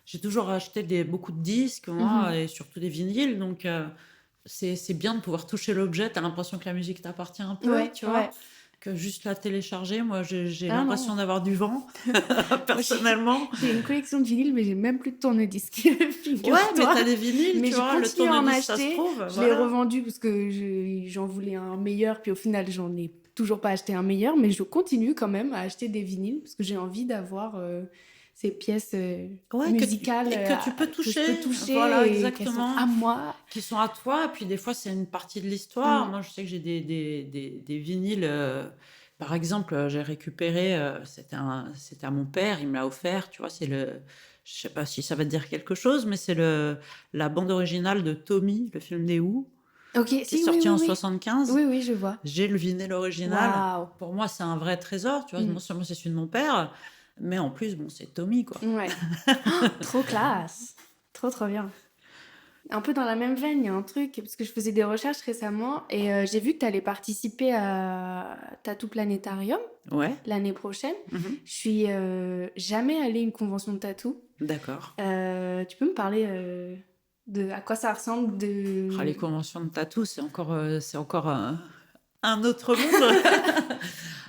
[SPEAKER 5] J'ai toujours acheté beaucoup de disques, moi,
[SPEAKER 1] Mhm.
[SPEAKER 5] et surtout des vinyles. Donc, c'est bien de pouvoir toucher l'objet. T'as l'impression que la musique t'appartient un peu,
[SPEAKER 1] Ouais,
[SPEAKER 5] tu vois.
[SPEAKER 1] ouais.
[SPEAKER 5] Que juste la télécharger. Moi, j'ai
[SPEAKER 1] Ah
[SPEAKER 5] l'impression
[SPEAKER 1] non.
[SPEAKER 5] d'avoir du vent, personnellement.
[SPEAKER 1] J'ai une collection de vinyles, mais j'ai même plus de tourne-disque.
[SPEAKER 5] Ouais, mais
[SPEAKER 1] Figure-toi.
[SPEAKER 5] t'as des vinyles,
[SPEAKER 1] Mais
[SPEAKER 5] tu
[SPEAKER 1] je
[SPEAKER 5] vois. Le
[SPEAKER 1] continue à en
[SPEAKER 5] tournevis, ça se
[SPEAKER 1] acheter.
[SPEAKER 5] trouve.
[SPEAKER 1] Je l'ai
[SPEAKER 5] Voilà.
[SPEAKER 1] revendu parce que j'en voulais un meilleur, puis au final, j'en ai toujours pas acheté un meilleur, mais je continue quand même à acheter des vinyles parce que j'ai envie d'avoir ces pièces
[SPEAKER 5] Ouais,
[SPEAKER 1] musicales
[SPEAKER 5] et que tu peux
[SPEAKER 1] que je
[SPEAKER 5] toucher.
[SPEAKER 1] peux toucher
[SPEAKER 5] Voilà,
[SPEAKER 1] et qu'elles sont
[SPEAKER 5] exactement.
[SPEAKER 1] à moi.
[SPEAKER 5] Qui sont à toi, et puis des fois c'est une partie de l'histoire.
[SPEAKER 1] Mm.
[SPEAKER 5] Moi je sais que j'ai des vinyles, par exemple, j'ai récupéré, c'était à mon père, il me l'a offert, tu vois, je sais pas si ça va te dire quelque chose, mais c'est la bande originale de Tommy, le film des Who,
[SPEAKER 1] Ok,
[SPEAKER 5] qui est
[SPEAKER 1] si,
[SPEAKER 5] sorti
[SPEAKER 1] oui,
[SPEAKER 5] en
[SPEAKER 1] oui.
[SPEAKER 5] 75.
[SPEAKER 1] Oui, je vois.
[SPEAKER 5] J'ai le vinyle original.
[SPEAKER 1] Waouh.
[SPEAKER 5] Pour moi c'est un vrai trésor, tu vois,
[SPEAKER 1] Mm.
[SPEAKER 5] non seulement c'est celui de mon père, mais en plus, bon, c'est Tommy, quoi.
[SPEAKER 1] Ouais. Trop classe. Trop bien. Un peu dans la même veine, il y a un truc, parce que je faisais des recherches récemment et j'ai vu que tu allais participer à Tattoo Planétarium
[SPEAKER 5] Ouais.
[SPEAKER 1] l'année prochaine.
[SPEAKER 5] Mhm.
[SPEAKER 1] Je suis jamais allée à une convention de tatou.
[SPEAKER 5] D'accord.
[SPEAKER 1] Tu peux me parler de à quoi ça ressemble
[SPEAKER 5] Ah, les conventions de tatou, c'est encore un autre monde.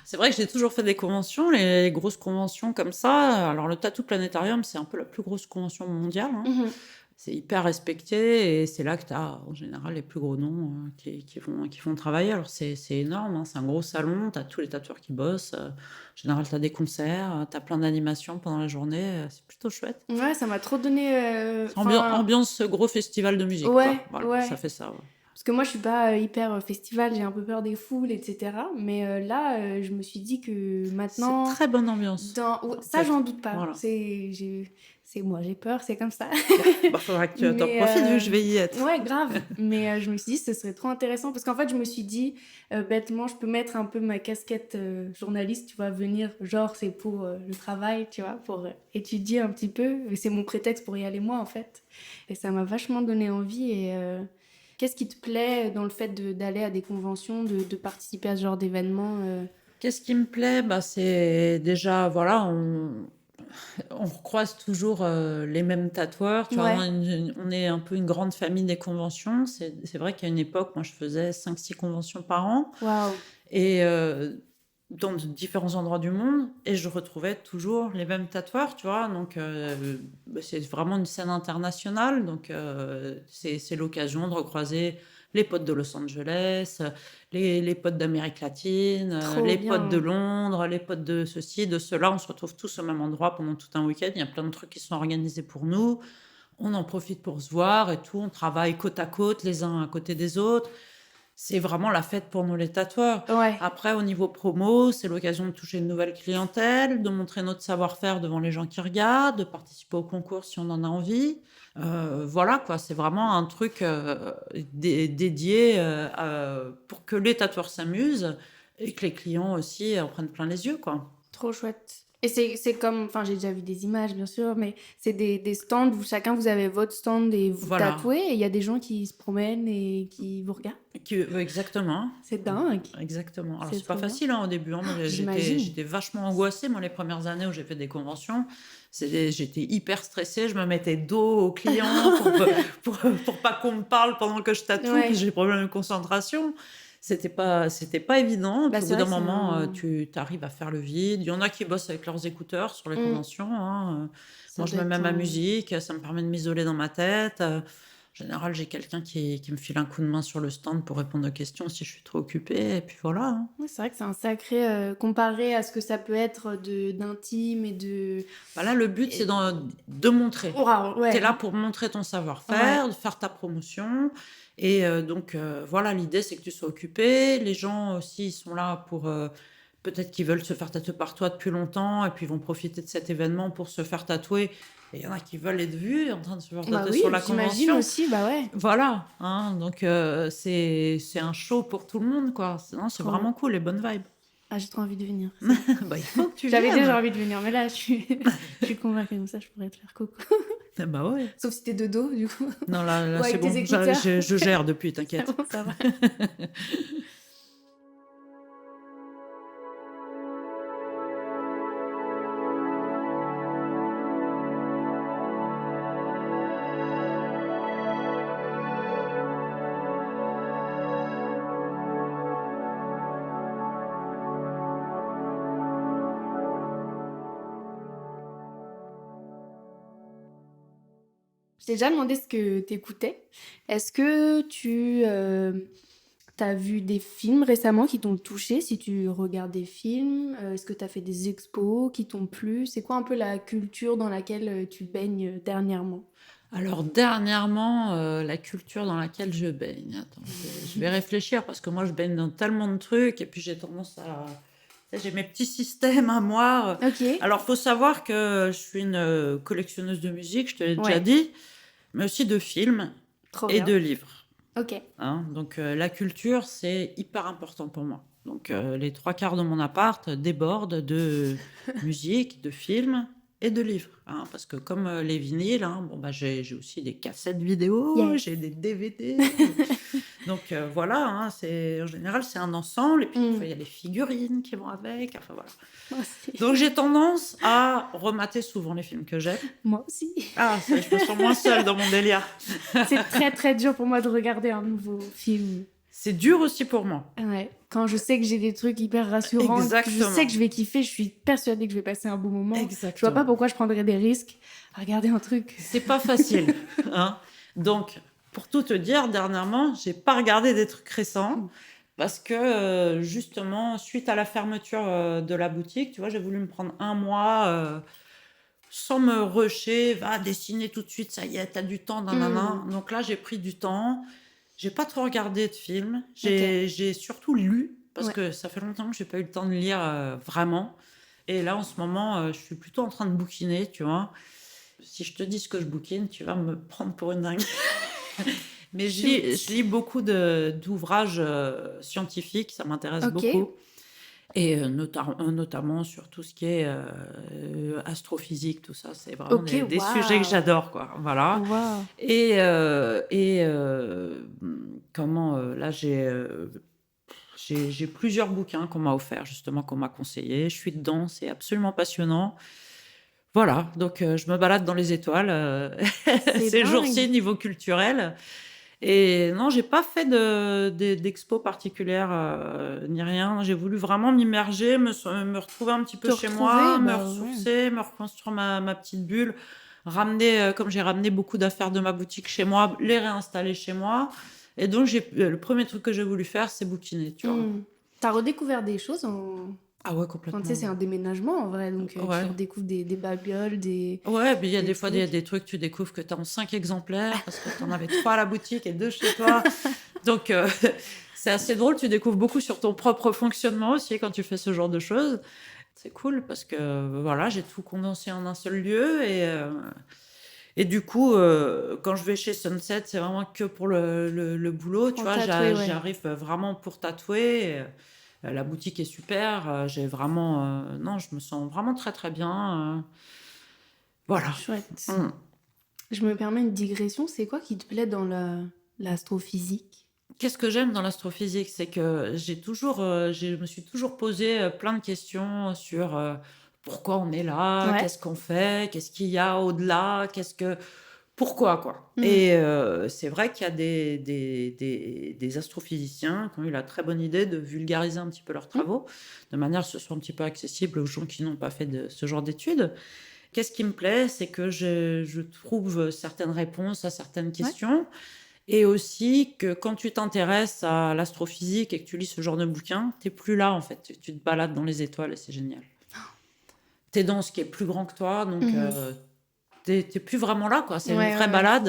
[SPEAKER 5] C'est vrai que j'ai toujours fait des conventions, les grosses conventions comme ça. Alors, le Tattoo Planétarium, c'est un peu la plus grosse convention mondiale, hein.
[SPEAKER 1] Mhm.
[SPEAKER 5] C'est hyper respecté et c'est là que tu as en général les plus gros noms qui vont travailler. Alors, c'est énorme, hein. C'est un gros salon, tu as tous les tatoueurs qui bossent. En général, tu as des concerts, tu as plein d'animations pendant la journée. C'est plutôt chouette.
[SPEAKER 1] Ouais, ça m'a trop donné.
[SPEAKER 5] Ambiance gros festival de musique,
[SPEAKER 1] Ouais,
[SPEAKER 5] quoi. Voilà,
[SPEAKER 1] ouais.
[SPEAKER 5] ça fait ça. Ouais.
[SPEAKER 1] Parce que moi, je suis pas hyper festival, j'ai un peu peur des foules, etc. Mais là, je me suis dit que maintenant.
[SPEAKER 5] C'est très bonne ambiance.
[SPEAKER 1] Ouais, ça, j'en doute pas.
[SPEAKER 5] Voilà.
[SPEAKER 1] C'est moi, j'ai peur, c'est comme ça.
[SPEAKER 5] Faudra que tu t'en profites vu que je vais y être.
[SPEAKER 1] Ouais, grave. Mais je me suis dit, ce serait trop intéressant. Parce qu'en fait, je me suis dit, bêtement, je peux mettre un peu ma casquette journaliste, tu vois, venir, genre, c'est pour le travail, tu vois, pour étudier un petit peu. Et c'est mon prétexte pour y aller moi, en fait. Et ça m'a vachement donné envie. Et qu'est-ce qui te plaît dans le fait d'aller à des conventions, de participer à ce genre d'événements
[SPEAKER 5] Qu'est-ce qui me plaît? C'est déjà, voilà, on recroise toujours les mêmes tatoueurs. Tu vois, on est un peu une grande famille des conventions. C'est vrai qu'à une époque, moi, je faisais 5-6 conventions par an.
[SPEAKER 1] Waouh!
[SPEAKER 5] Et dans différents endroits du monde. Et je retrouvais toujours les mêmes tatoueurs, tu vois. Donc, c'est vraiment une scène internationale. Donc, c'est l'occasion de recroiser les potes de Los Angeles, les potes d'Amérique latine, les potes de Londres, les potes de ceci, de cela. On se retrouve tous au même endroit pendant tout un week-end. Il y a plein de trucs qui sont organisés pour nous. On en profite pour se voir et tout. On travaille côte à côte, les uns à côté des autres. C'est vraiment la fête pour nous les tatoueurs.
[SPEAKER 1] Ouais.
[SPEAKER 5] Après, au niveau promo, c'est l'occasion de toucher une nouvelle clientèle, de montrer notre savoir-faire devant les gens qui regardent, de participer au concours si on en a envie. Voilà, quoi. C'est vraiment un truc dédié pour que les tatoueurs s'amusent et que les clients aussi en prennent plein les yeux, quoi.
[SPEAKER 1] Trop chouette. Et c'est comme, enfin j'ai déjà vu des images bien sûr, mais c'est des stands où chacun vous avez votre stand et vous tatouez et il y a des gens qui se promènent et qui vous regardent.
[SPEAKER 5] Exactement.
[SPEAKER 1] C'est dingue.
[SPEAKER 5] Exactement. Alors c'est pas facile au début. Moi,
[SPEAKER 1] J'imagine.
[SPEAKER 5] j'étais vachement angoissée. Moi, les premières années où j'ai fait des conventions, j'étais hyper stressée. Je me mettais dos aux clients pour pas qu'on me parle pendant que je tatoue.
[SPEAKER 1] Ouais.
[SPEAKER 5] J'ai des problèmes de concentration. C'était pas évident. Puis au bout d'un moment, tu arrives à faire le vide. Il y en a qui bossent avec leurs écouteurs sur les conventions. Hein. Moi, je me mets ma musique. Ça me permet de m'isoler dans ma tête. En général, j'ai quelqu'un qui me file un coup de main sur le stand pour répondre aux questions si je suis trop occupée. Et puis voilà. Hein.
[SPEAKER 1] Ouais, c'est vrai que c'est un sacré... comparé à ce que ça peut être d'intime et de...
[SPEAKER 5] Là, le but, c'est de montrer.
[SPEAKER 1] Ouais.
[SPEAKER 5] T'es là pour montrer ton savoir-faire, de faire ta promotion. Et donc, voilà, l'idée, c'est que tu sois occupé. Les gens aussi, ils sont là pour... peut-être qu'ils veulent se faire tatouer par toi depuis longtemps et puis ils vont profiter de cet événement pour se faire tatouer. Et il y en a qui veulent être vus en train de se faire tatouer sur la convention.
[SPEAKER 1] J'imagine aussi, ouais.
[SPEAKER 5] Voilà, hein, donc c'est un show pour tout le monde, quoi. C'est vraiment cool, les bonnes vibes.
[SPEAKER 1] Ah, j'ai trop envie de venir.
[SPEAKER 5] Il faut que tu viennes.
[SPEAKER 1] J'avais déjà envie de venir, mais là, je suis convaincue comme ça, je pourrais te faire coucou.
[SPEAKER 5] Ouais.
[SPEAKER 1] Sauf si t'es de dos, du coup.
[SPEAKER 5] Non, là
[SPEAKER 1] Ouais,
[SPEAKER 5] c'est bon, je gère depuis, t'inquiète.
[SPEAKER 1] C'est bon, ça va. Je t'ai déjà demandé ce que t'écoutais. Est-ce que tu as vu des films récemment qui t'ont touché? Si tu regardes des films, est-ce que tu as fait des expos qui t'ont plu? C'est quoi un peu la culture dans laquelle tu baignes dernièrement?
[SPEAKER 5] Alors, dernièrement, la culture dans laquelle je baigne. Attends, je vais réfléchir parce que moi, je baigne dans tellement de trucs et puis j'ai tendance à... J'ai mes petits systèmes à moi.
[SPEAKER 1] Ok.
[SPEAKER 5] Alors, il faut savoir que je suis une collectionneuse de musique, je te l'ai déjà dit, mais aussi de films et de livres.
[SPEAKER 1] Ok.
[SPEAKER 5] Hein, donc, la culture, c'est hyper important pour moi. Donc, les 3/4 de mon appart débordent de musique, de films et de livres. Hein, parce que comme les vinyles, hein, j'ai aussi des cassettes vidéo, j'ai des DVD. Donc voilà, hein, en général, c'est un ensemble. Et puis, des
[SPEAKER 1] Mm.
[SPEAKER 5] fois, il y a les figurines qui vont avec. Enfin, voilà.
[SPEAKER 1] Moi aussi.
[SPEAKER 5] Donc, j'ai tendance à remater souvent les films que j'aime.
[SPEAKER 1] Moi aussi.
[SPEAKER 5] Ah, ça, je me sens moins seule dans mon délire.
[SPEAKER 1] C'est très très dur pour moi de regarder un nouveau film.
[SPEAKER 5] C'est dur aussi pour moi.
[SPEAKER 1] Ouais. Quand je sais que j'ai des trucs hyper rassurants, que je
[SPEAKER 5] Exactement.
[SPEAKER 1] sais que je vais kiffer, je suis persuadée que je vais passer un bon moment.
[SPEAKER 5] Exactement.
[SPEAKER 1] Je vois pas pourquoi je prendrais des risques à regarder un truc.
[SPEAKER 5] C'est pas facile. Hein. Donc, pour tout te dire, dernièrement, j'ai pas regardé des trucs récents parce que justement, suite à la fermeture de la boutique, tu vois, j'ai voulu me prendre un mois sans me rusher, va dessiner tout de suite, ça y est, t'as du temps, nanana. Donc là, j'ai pris du temps. J'ai pas trop regardé de films. J'ai surtout lu parce
[SPEAKER 1] Ouais.
[SPEAKER 5] que ça fait longtemps que j'ai pas eu le temps de lire vraiment. Et là, en ce moment, je suis plutôt en train de bouquiner, tu vois. Si je te dis ce que je bouquine, tu vas me prendre pour une dingue. Mais je lis beaucoup d'ouvrages scientifiques, ça m'intéresse
[SPEAKER 1] Ok.
[SPEAKER 5] beaucoup. Et notamment sur tout ce qui est astrophysique, tout ça, c'est vraiment
[SPEAKER 1] Ok,
[SPEAKER 5] des
[SPEAKER 1] waouh.
[SPEAKER 5] sujets que j'adore, quoi. Voilà.
[SPEAKER 1] Waouh.
[SPEAKER 5] Et là, j'ai plusieurs bouquins qu'on m'a offerts, justement, qu'on m'a conseillés. Je suis dedans, c'est absolument passionnant. Voilà, donc je me balade dans les étoiles
[SPEAKER 1] C'est
[SPEAKER 5] ces
[SPEAKER 1] dingue.
[SPEAKER 5] jours-ci, niveau culturel. Et non, j'ai pas fait d'expo particulière ni rien. J'ai voulu vraiment m'immerger, me retrouver un petit peu
[SPEAKER 1] Te
[SPEAKER 5] chez
[SPEAKER 1] retrouver,
[SPEAKER 5] moi, me
[SPEAKER 1] bah ouais.
[SPEAKER 5] ressourcer, me reconstruire ma petite bulle, ramener, comme j'ai ramené beaucoup d'affaires de ma boutique chez moi, les réinstaller chez moi. Et donc, le premier truc que j'ai voulu faire, c'est bouquiner, tu vois.
[SPEAKER 1] T'as redécouvert des choses
[SPEAKER 5] Ah ouais,
[SPEAKER 1] Enfin,
[SPEAKER 5] complètement.
[SPEAKER 1] tu sais, c'est un déménagement en vrai, donc
[SPEAKER 5] Ouais.
[SPEAKER 1] tu redécouvres des babioles, des...
[SPEAKER 5] Ouais, mais il y a
[SPEAKER 1] des
[SPEAKER 5] des fois il y a
[SPEAKER 1] trucs.
[SPEAKER 5] des trucs, tu découvres que tu as en 5 exemplaires parce que tu en avais 3 à la boutique et 2 chez toi. Donc, c'est assez drôle. Tu découvres beaucoup sur ton propre fonctionnement aussi quand tu fais ce genre de choses. C'est cool parce que voilà, j'ai tout condensé en un seul lieu. Et du coup, quand je vais chez Sunset, c'est vraiment que pour le boulot. Tu
[SPEAKER 1] Pour
[SPEAKER 5] vois,
[SPEAKER 1] tatouer, ouais.
[SPEAKER 5] j'arrive vraiment pour tatouer. La boutique est super. J'ai vraiment. Non, je me sens vraiment très, très bien. Voilà.
[SPEAKER 1] Chouette.
[SPEAKER 5] Mm.
[SPEAKER 1] Je me permets une digression, c'est quoi qui te plaît dans l'astrophysique?
[SPEAKER 5] Qu'est-ce que j'aime dans l'astrophysique? C'est que je me suis toujours posé plein de questions sur pourquoi on est là,
[SPEAKER 1] Ouais.
[SPEAKER 5] qu'est-ce qu'on fait, qu'est-ce qu'il y a au-delà, pourquoi, quoi.
[SPEAKER 1] Mhm.
[SPEAKER 5] Et c'est vrai qu'il y a des astrophysiciens qui ont eu la très bonne idée de vulgariser un petit peu leurs travaux, de manière à ce que ce soit un petit peu accessible aux gens qui n'ont pas fait ce genre d'études. Qu'est-ce qui me plaît? C'est que je trouve certaines réponses à certaines questions. Et aussi que quand tu t'intéresses à l'astrophysique et que tu lis ce genre de bouquin, t'es plus là, en fait. Tu te balades dans les étoiles et c'est génial. T'es dans ce qui est plus grand que toi, donc t'es plus vraiment là, quoi. C'est
[SPEAKER 1] Ouais,
[SPEAKER 5] une vraie
[SPEAKER 1] ouais.
[SPEAKER 5] balade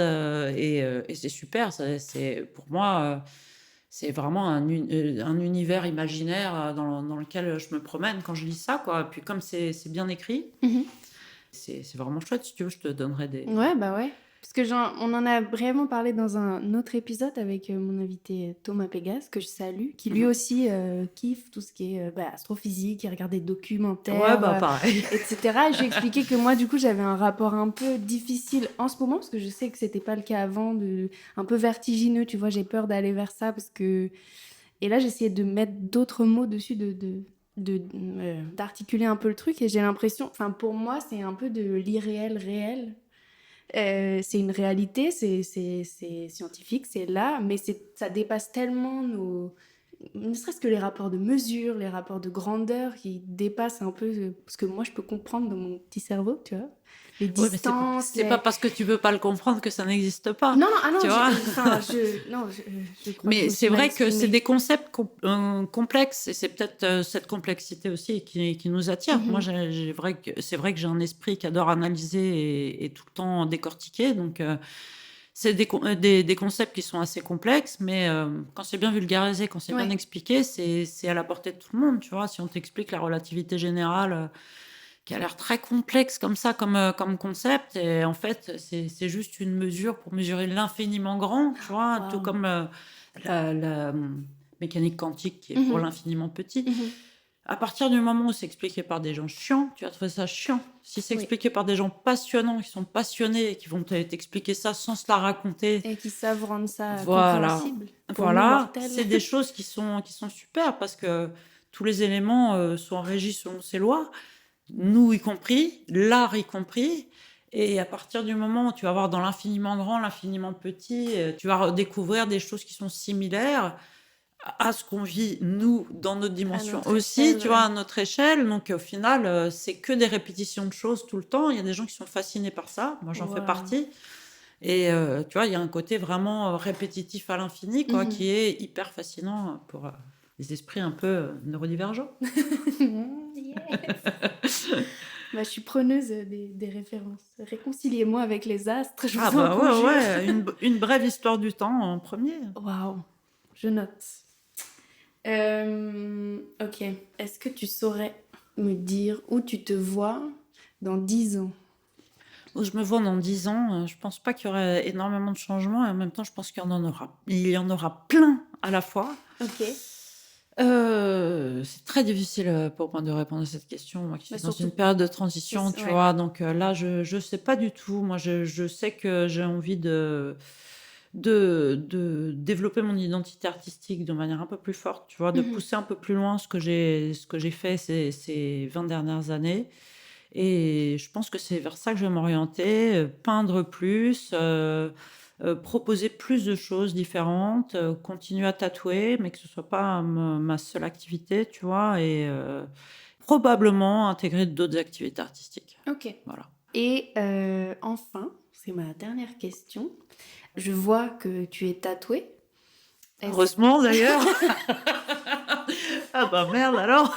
[SPEAKER 5] et c'est super. Pour moi, c'est vraiment un univers imaginaire dans lequel je me promène quand je lis ça, quoi. Et puis comme c'est bien écrit,
[SPEAKER 1] Mhm.
[SPEAKER 5] c'est vraiment chouette. Si tu veux, je te donnerai des...
[SPEAKER 1] Ouais, bah ouais. Parce que on en a brièvement parlé dans un autre épisode avec mon invité Thomas Pégase, que je salue, qui lui aussi kiffe tout ce qui est astrophysique, il regarde des documentaires,
[SPEAKER 5] Ouais, bah pareil.
[SPEAKER 1] etc. Et je lui ai expliqué que moi, du coup, j'avais un rapport un peu difficile en ce moment, parce que je sais que c'était pas le cas avant, un peu vertigineux, tu vois, j'ai peur d'aller vers ça, parce que... Et là, j'essayais de mettre d'autres mots dessus, d'articuler un peu le truc, et j'ai l'impression... Enfin, pour moi, c'est un peu de l'irréel réel. C'est une réalité, c'est scientifique, c'est là, mais ça dépasse tellement ne serait-ce que les rapports de mesure, les rapports de grandeur qui dépassent un peu ce que moi je peux comprendre dans mon petit cerveau, tu vois. Les
[SPEAKER 5] Ouais, mais
[SPEAKER 1] distances.
[SPEAKER 5] c'est pas parce que tu veux pas le comprendre que ça n'existe pas.
[SPEAKER 1] Non, non, ah non,
[SPEAKER 5] tu vois.
[SPEAKER 1] je crois
[SPEAKER 5] Mais
[SPEAKER 1] que
[SPEAKER 5] c'est
[SPEAKER 1] je me
[SPEAKER 5] vrai
[SPEAKER 1] suis
[SPEAKER 5] que
[SPEAKER 1] mal
[SPEAKER 5] c'est des concepts complexes et c'est peut-être cette complexité aussi qui nous attire.
[SPEAKER 1] Mhm.
[SPEAKER 5] Moi, c'est vrai que j'ai un esprit qui adore analyser et tout le temps décortiquer. Donc, c'est des concepts qui sont assez complexes, mais quand c'est bien vulgarisé, quand c'est bien expliqué, c'est à la portée de tout le monde. Tu vois, si on t'explique la relativité générale, qui a l'air très complexe comme ça, comme concept, et en fait, c'est juste une mesure pour mesurer l'infiniment grand, tu vois, tout comme la mécanique quantique qui est pour l'infiniment petit. À partir du moment où c'est expliqué par des gens chiants, tu vas trouver ça chiant. Si c'est
[SPEAKER 1] Oui.
[SPEAKER 5] expliqué par des gens passionnants, qui sont passionnés et qui vont t'expliquer ça sans se la raconter,
[SPEAKER 1] Et qui savent rendre ça
[SPEAKER 5] voilà,
[SPEAKER 1] compréhensible pour nous
[SPEAKER 5] voilà,
[SPEAKER 1] mortels.
[SPEAKER 5] c'est des choses qui sont super parce que tous les éléments sont régis selon ces lois, nous y compris, l'art y compris. Et à partir du moment où tu vas voir dans l'infiniment grand, l'infiniment petit, tu vas redécouvrir des choses qui sont similaires à ce qu'on vit, nous, dans notre dimension
[SPEAKER 1] notre
[SPEAKER 5] aussi,
[SPEAKER 1] échelle,
[SPEAKER 5] tu vois, à notre échelle. Donc, au final, c'est que des répétitions de choses tout le temps. Il y a des gens qui sont fascinés par ça. Moi, j'en fais
[SPEAKER 1] Wow.
[SPEAKER 5] partie. Et tu vois, il y a un côté vraiment répétitif à l'infini, quoi,
[SPEAKER 1] Mhm.
[SPEAKER 5] qui est hyper fascinant pour les esprits un peu neurodivergents.
[SPEAKER 1] Yes. Bah, je suis preneuse des références. Réconciliez-moi avec les astres, je vous
[SPEAKER 5] Ah
[SPEAKER 1] en
[SPEAKER 5] bah
[SPEAKER 1] conjure.
[SPEAKER 5] ouais, une brève histoire du temps en premier.
[SPEAKER 1] Waouh, je note. Ok, est-ce que tu saurais me dire où tu te vois dans 10 ans?
[SPEAKER 5] Où je me vois dans 10 ans, je pense pas qu'il y aurait énormément de changements et en même temps, je pense qu'il y en aura. Il y en aura plein à la fois.
[SPEAKER 1] Ok.
[SPEAKER 5] C'est très difficile pour moi de répondre à cette question, moi qui suis
[SPEAKER 1] Bah,
[SPEAKER 5] dans
[SPEAKER 1] surtout-
[SPEAKER 5] une période de transition, tu
[SPEAKER 1] Ouais.
[SPEAKER 5] vois. Donc là, je sais pas du tout. Moi, je sais que j'ai envie de développer mon identité artistique de manière un peu plus forte, tu vois, de
[SPEAKER 1] Mhm.
[SPEAKER 5] pousser un peu plus loin ce que j'ai fait ces 20 dernières années. Et je pense que c'est vers ça que je vais m'orienter, peindre plus, proposer plus de choses différentes, continuer à tatouer, mais que ce soit pas ma seule activité, tu vois, et probablement intégrer d'autres activités artistiques.
[SPEAKER 1] Ok.
[SPEAKER 5] Voilà.
[SPEAKER 1] Et enfin, c'est ma dernière question. Je vois que tu es tatouée. Est-ce-
[SPEAKER 5] Heureusement d'ailleurs. Ah bah merde alors.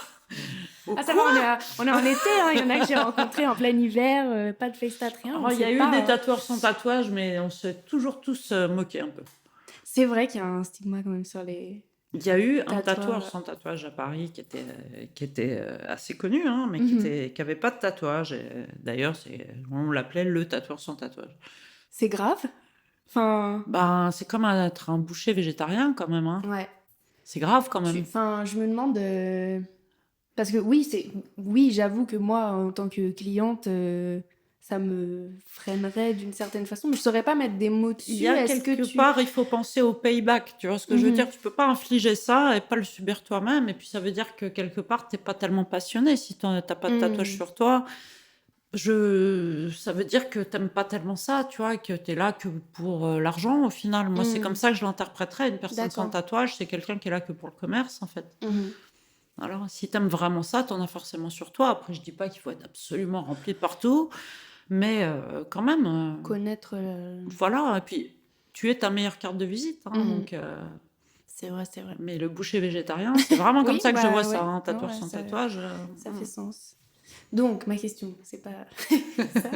[SPEAKER 1] Ah, ça va, on est en été, hein. Il y en a que j'ai rencontrés en plein hiver, pas de face tat, rien.
[SPEAKER 5] Oh,
[SPEAKER 1] on
[SPEAKER 5] il y a
[SPEAKER 1] sait
[SPEAKER 5] eu
[SPEAKER 1] pas,
[SPEAKER 5] des
[SPEAKER 1] hein.
[SPEAKER 5] tatoueurs sans tatouage, mais on s'est toujours tous moqués un peu.
[SPEAKER 1] C'est vrai qu'il y a un stigma quand même sur les.
[SPEAKER 5] Il y a eu un
[SPEAKER 1] Tatoueur.
[SPEAKER 5] tatoueur sans tatouage à Paris qui était assez connu, hein, mais
[SPEAKER 1] Mhm.
[SPEAKER 5] qui avait pas de tatouage. Et, d'ailleurs, on l'appelait le tatoueur sans tatouage.
[SPEAKER 1] C'est grave. Enfin,
[SPEAKER 5] Ben, c'est comme être un boucher végétarien quand même. Hein.
[SPEAKER 1] ouais.
[SPEAKER 5] C'est grave quand même.
[SPEAKER 1] Enfin, je me demande. Parce que oui, j'avoue que moi, en tant que cliente, ça me freinerait d'une certaine façon. Mais je saurais pas mettre des mots dessus.
[SPEAKER 5] Il y a
[SPEAKER 1] Est-ce que
[SPEAKER 5] quelque
[SPEAKER 1] tu.
[SPEAKER 5] part, il faut penser au payback. Tu vois ce que je veux
[SPEAKER 1] Mhm.
[SPEAKER 5] dire? Tu peux pas infliger ça et pas le subir toi-même. Et puis ça veut dire que quelque part, t'es pas tellement passionné si t'as pas de tatouage
[SPEAKER 1] Mhm.
[SPEAKER 5] sur toi. Ça veut dire que t'aimes pas tellement ça, tu vois, que t'es là que pour l'argent au final. Moi, c'est comme ça que je l'interpréterais. Une personne sans
[SPEAKER 1] D'accord.
[SPEAKER 5] tatouage, c'est quelqu'un qui est là que pour le commerce, en fait.
[SPEAKER 1] Mhm.
[SPEAKER 5] Alors, si t'aimes vraiment ça, t'en as forcément sur toi. Après, je dis pas qu'il faut être absolument rempli partout, mais quand même,
[SPEAKER 1] Connaître.
[SPEAKER 5] voilà. Et puis, tu es ta meilleure carte de visite, hein,
[SPEAKER 1] Mhm.
[SPEAKER 5] donc.
[SPEAKER 1] C'est vrai, c'est vrai.
[SPEAKER 5] Mais le boucher végétarien, c'est vraiment comme
[SPEAKER 1] Oui,
[SPEAKER 5] ça que je
[SPEAKER 1] bah
[SPEAKER 5] vois
[SPEAKER 1] ouais.
[SPEAKER 5] ça, un
[SPEAKER 1] Non,
[SPEAKER 5] tatoueur
[SPEAKER 1] ouais,
[SPEAKER 5] sans
[SPEAKER 1] ça
[SPEAKER 5] tatouage.
[SPEAKER 1] fait sens. Donc, ma question, c'est pas ça.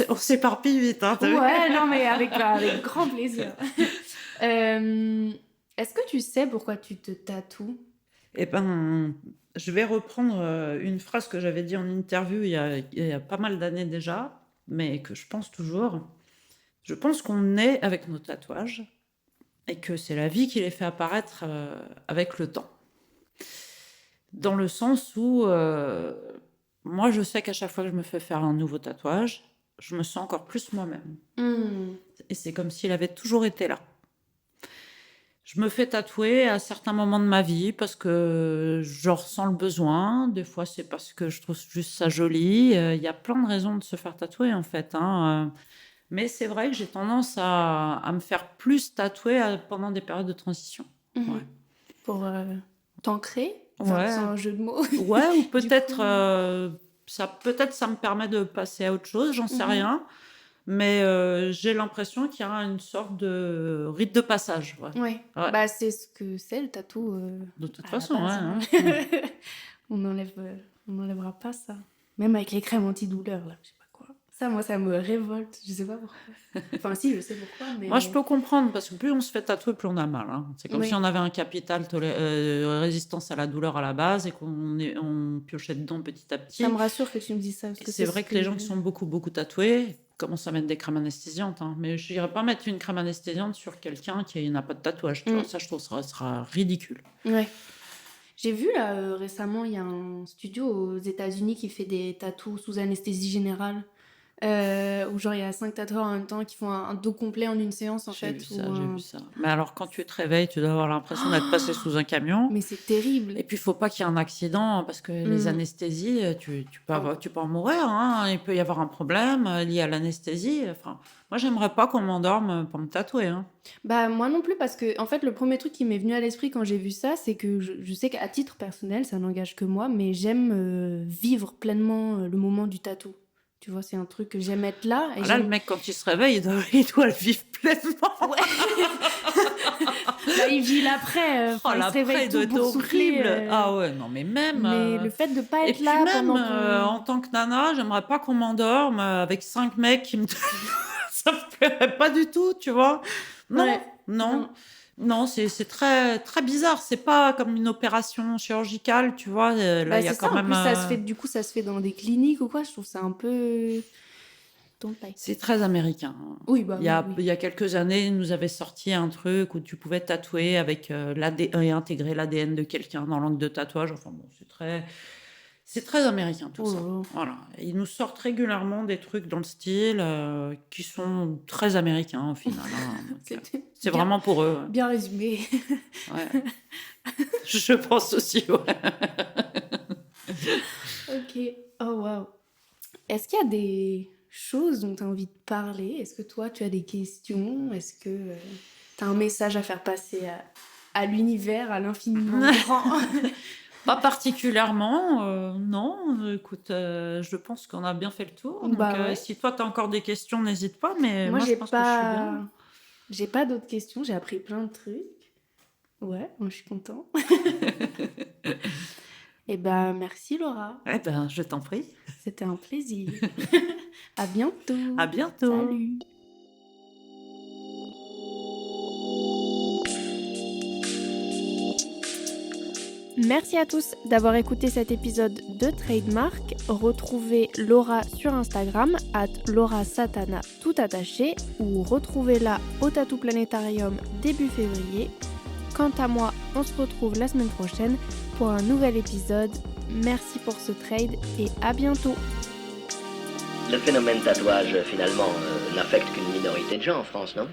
[SPEAKER 5] On s'éparpille vite, hein, t'as vu?
[SPEAKER 1] Ouais, non, mais avec grand plaisir. Est-ce que tu sais pourquoi tu te tatoues?
[SPEAKER 5] Eh ben, je vais reprendre une phrase que j'avais dit en interview il y a pas mal d'années déjà, mais que je pense toujours. Je pense qu'on est avec nos tatouages et que c'est la vie qui les fait apparaître avec le temps. Dans le sens où moi, je sais qu'à chaque fois que je me fais faire un nouveau tatouage, je me sens encore plus moi-même. Et c'est comme s'il avait toujours été là. Je me fais tatouer à certains moments de ma vie parce que j'en ressens le besoin. Des fois, c'est parce que je trouve juste ça joli. Il y a plein de raisons de se faire tatouer, en fait. Hein. Mais c'est vrai que j'ai tendance à me faire plus tatouer pendant des périodes de transition.
[SPEAKER 1] Mhm.
[SPEAKER 5] Ouais.
[SPEAKER 1] Pour t'ancrer? Enfin,
[SPEAKER 5] Ouais.
[SPEAKER 1] sans un jeu de mots.
[SPEAKER 5] Ouais, ou peut-être
[SPEAKER 1] coup.
[SPEAKER 5] ça me permet de passer à autre chose, j'en sais
[SPEAKER 1] Mhm.
[SPEAKER 5] rien. Mais j'ai l'impression qu'il y a une sorte de rite de passage. Ouais.
[SPEAKER 1] Ouais.
[SPEAKER 5] Ouais.
[SPEAKER 1] Bah, c'est ce que c'est le tatou.
[SPEAKER 5] De toute
[SPEAKER 1] À
[SPEAKER 5] façon,
[SPEAKER 1] la base,
[SPEAKER 5] ouais.
[SPEAKER 1] hein.
[SPEAKER 5] Hein.
[SPEAKER 1] On n'enlèvera pas ça. Même avec les crèmes antidouleurs, là, je sais pas quoi. Ça, moi, ça me révolte. Je sais pas pourquoi. Enfin, si, je sais pourquoi, mais.
[SPEAKER 5] Moi, je peux comprendre, parce que plus on se fait tatouer, plus on a mal. Hein. C'est comme
[SPEAKER 1] Oui.
[SPEAKER 5] si on avait un capital résistance à la douleur à la base et on piochait dedans petit à petit.
[SPEAKER 1] Ça me rassure que tu me dises ça. Parce
[SPEAKER 5] Et
[SPEAKER 1] que
[SPEAKER 5] c'est vrai
[SPEAKER 1] ce
[SPEAKER 5] que les gens qui sont beaucoup, beaucoup tatoués commencent à mettre des crèmes anesthésiantes. Hein. Mais je n'irais pas mettre une crème anesthésiante sur quelqu'un qui n'a pas de tatouage. Tu vois. Ça, je trouve que ça sera ridicule.
[SPEAKER 1] Ouais. J'ai vu là récemment, il y a un studio aux États-Unis qui fait des tatous sous anesthésie générale. Où genre il y a 5 tatoueurs en même temps qui font un dos complet en une séance en
[SPEAKER 5] J'ai
[SPEAKER 1] fait.
[SPEAKER 5] vu ça, j'ai vu ça. Mais alors, quand tu te réveilles, tu dois avoir l'impression d'être passé sous un camion.
[SPEAKER 1] Mais c'est terrible.
[SPEAKER 5] Et puis, il faut pas qu'il y ait un accident parce que les anesthésies, tu peux en mourir. Hein. Il peut y avoir un problème lié à l'anesthésie. Enfin, moi, j'aimerais pas qu'on m'endorme pour me tatouer. Hein.
[SPEAKER 1] Bah moi non plus parce que en fait le premier truc qui m'est venu à l'esprit quand j'ai vu ça c'est que je sais qu'à titre personnel ça n'engage que moi mais j'aime vivre pleinement le moment du tatou. Tu vois, c'est un truc que j'aime être là. Et
[SPEAKER 5] Là, le mec, quand il se réveille, il doit le vivre pleinement.
[SPEAKER 1] Ouais. Là, il vit l'après.
[SPEAKER 5] Oh,
[SPEAKER 1] Il se
[SPEAKER 5] l'après,
[SPEAKER 1] réveille
[SPEAKER 5] il doit
[SPEAKER 1] tout
[SPEAKER 5] être
[SPEAKER 1] pour souffler.
[SPEAKER 5] horrible. Ah ouais, non, mais même.
[SPEAKER 1] Mais le fait de pas
[SPEAKER 5] Et
[SPEAKER 1] être
[SPEAKER 5] puis
[SPEAKER 1] là
[SPEAKER 5] même,
[SPEAKER 1] pendant que...
[SPEAKER 5] en tant que nana, j'aimerais pas qu'on m'endorme avec 5 mecs qui me... Ça me plairait pas du tout, tu vois. Non,
[SPEAKER 1] Ouais.
[SPEAKER 5] non. Non, c'est très, très bizarre. C'est pas comme une opération chirurgicale, tu vois. Là,
[SPEAKER 1] Bah,
[SPEAKER 5] il y a
[SPEAKER 1] c'est
[SPEAKER 5] quand
[SPEAKER 1] ça, en
[SPEAKER 5] même...
[SPEAKER 1] plus ça se fait, du coup ça se fait dans des cliniques ou quoi, je trouve ça un peu... Don't like.
[SPEAKER 5] C'est très américain.
[SPEAKER 1] Oui, bah
[SPEAKER 5] Il y a,
[SPEAKER 1] oui.
[SPEAKER 5] il y a quelques années, ils nous avaient sorti un truc où tu pouvais tatouer avec et intégrer l'ADN de quelqu'un dans l'angle de tatouage. Enfin bon, c'est très américain tout
[SPEAKER 1] Oh
[SPEAKER 5] ça.
[SPEAKER 1] là là.
[SPEAKER 5] Voilà. Et ils nous sortent régulièrement des trucs dans le style qui sont très américains au final. Hein. Donc,
[SPEAKER 1] C'était
[SPEAKER 5] c'est
[SPEAKER 1] bien-
[SPEAKER 5] vraiment pour eux.
[SPEAKER 1] Bien résumé.
[SPEAKER 5] Ouais. Je pense aussi, ouais.
[SPEAKER 1] Ok. Oh waouh. Est-ce qu'il y a des choses dont tu as envie de parler? Est-ce que toi, tu as des questions? Est-ce que tu as un message à faire passer à l'univers, à l'infiniment grand?
[SPEAKER 5] Pas particulièrement, non. Écoute, je pense qu'on a bien fait le tour. Donc,
[SPEAKER 1] Bah ouais.
[SPEAKER 5] si toi, tu as encore des questions, n'hésite pas. Mais
[SPEAKER 1] Moi,
[SPEAKER 5] moi, je pense que je suis bien.
[SPEAKER 1] j'ai pas d'autres questions. J'ai appris plein de trucs. Ouais, moi, je suis content. Et ben, merci Laura.
[SPEAKER 5] Eh ben, je t'en prie.
[SPEAKER 1] C'était un plaisir. À bientôt.
[SPEAKER 5] À bientôt.
[SPEAKER 1] Salut. Merci à tous d'avoir écouté cet épisode de Trademark. Retrouvez Laura sur Instagram @LauraSatana tout attaché ou retrouvez-la au Tattoo Planétarium début février. Quant à moi, on se retrouve la semaine prochaine pour un nouvel épisode. Merci pour ce trade et à bientôt.
[SPEAKER 2] Le phénomène tatouage, finalement, n'affecte qu'une minorité de gens en France, non ?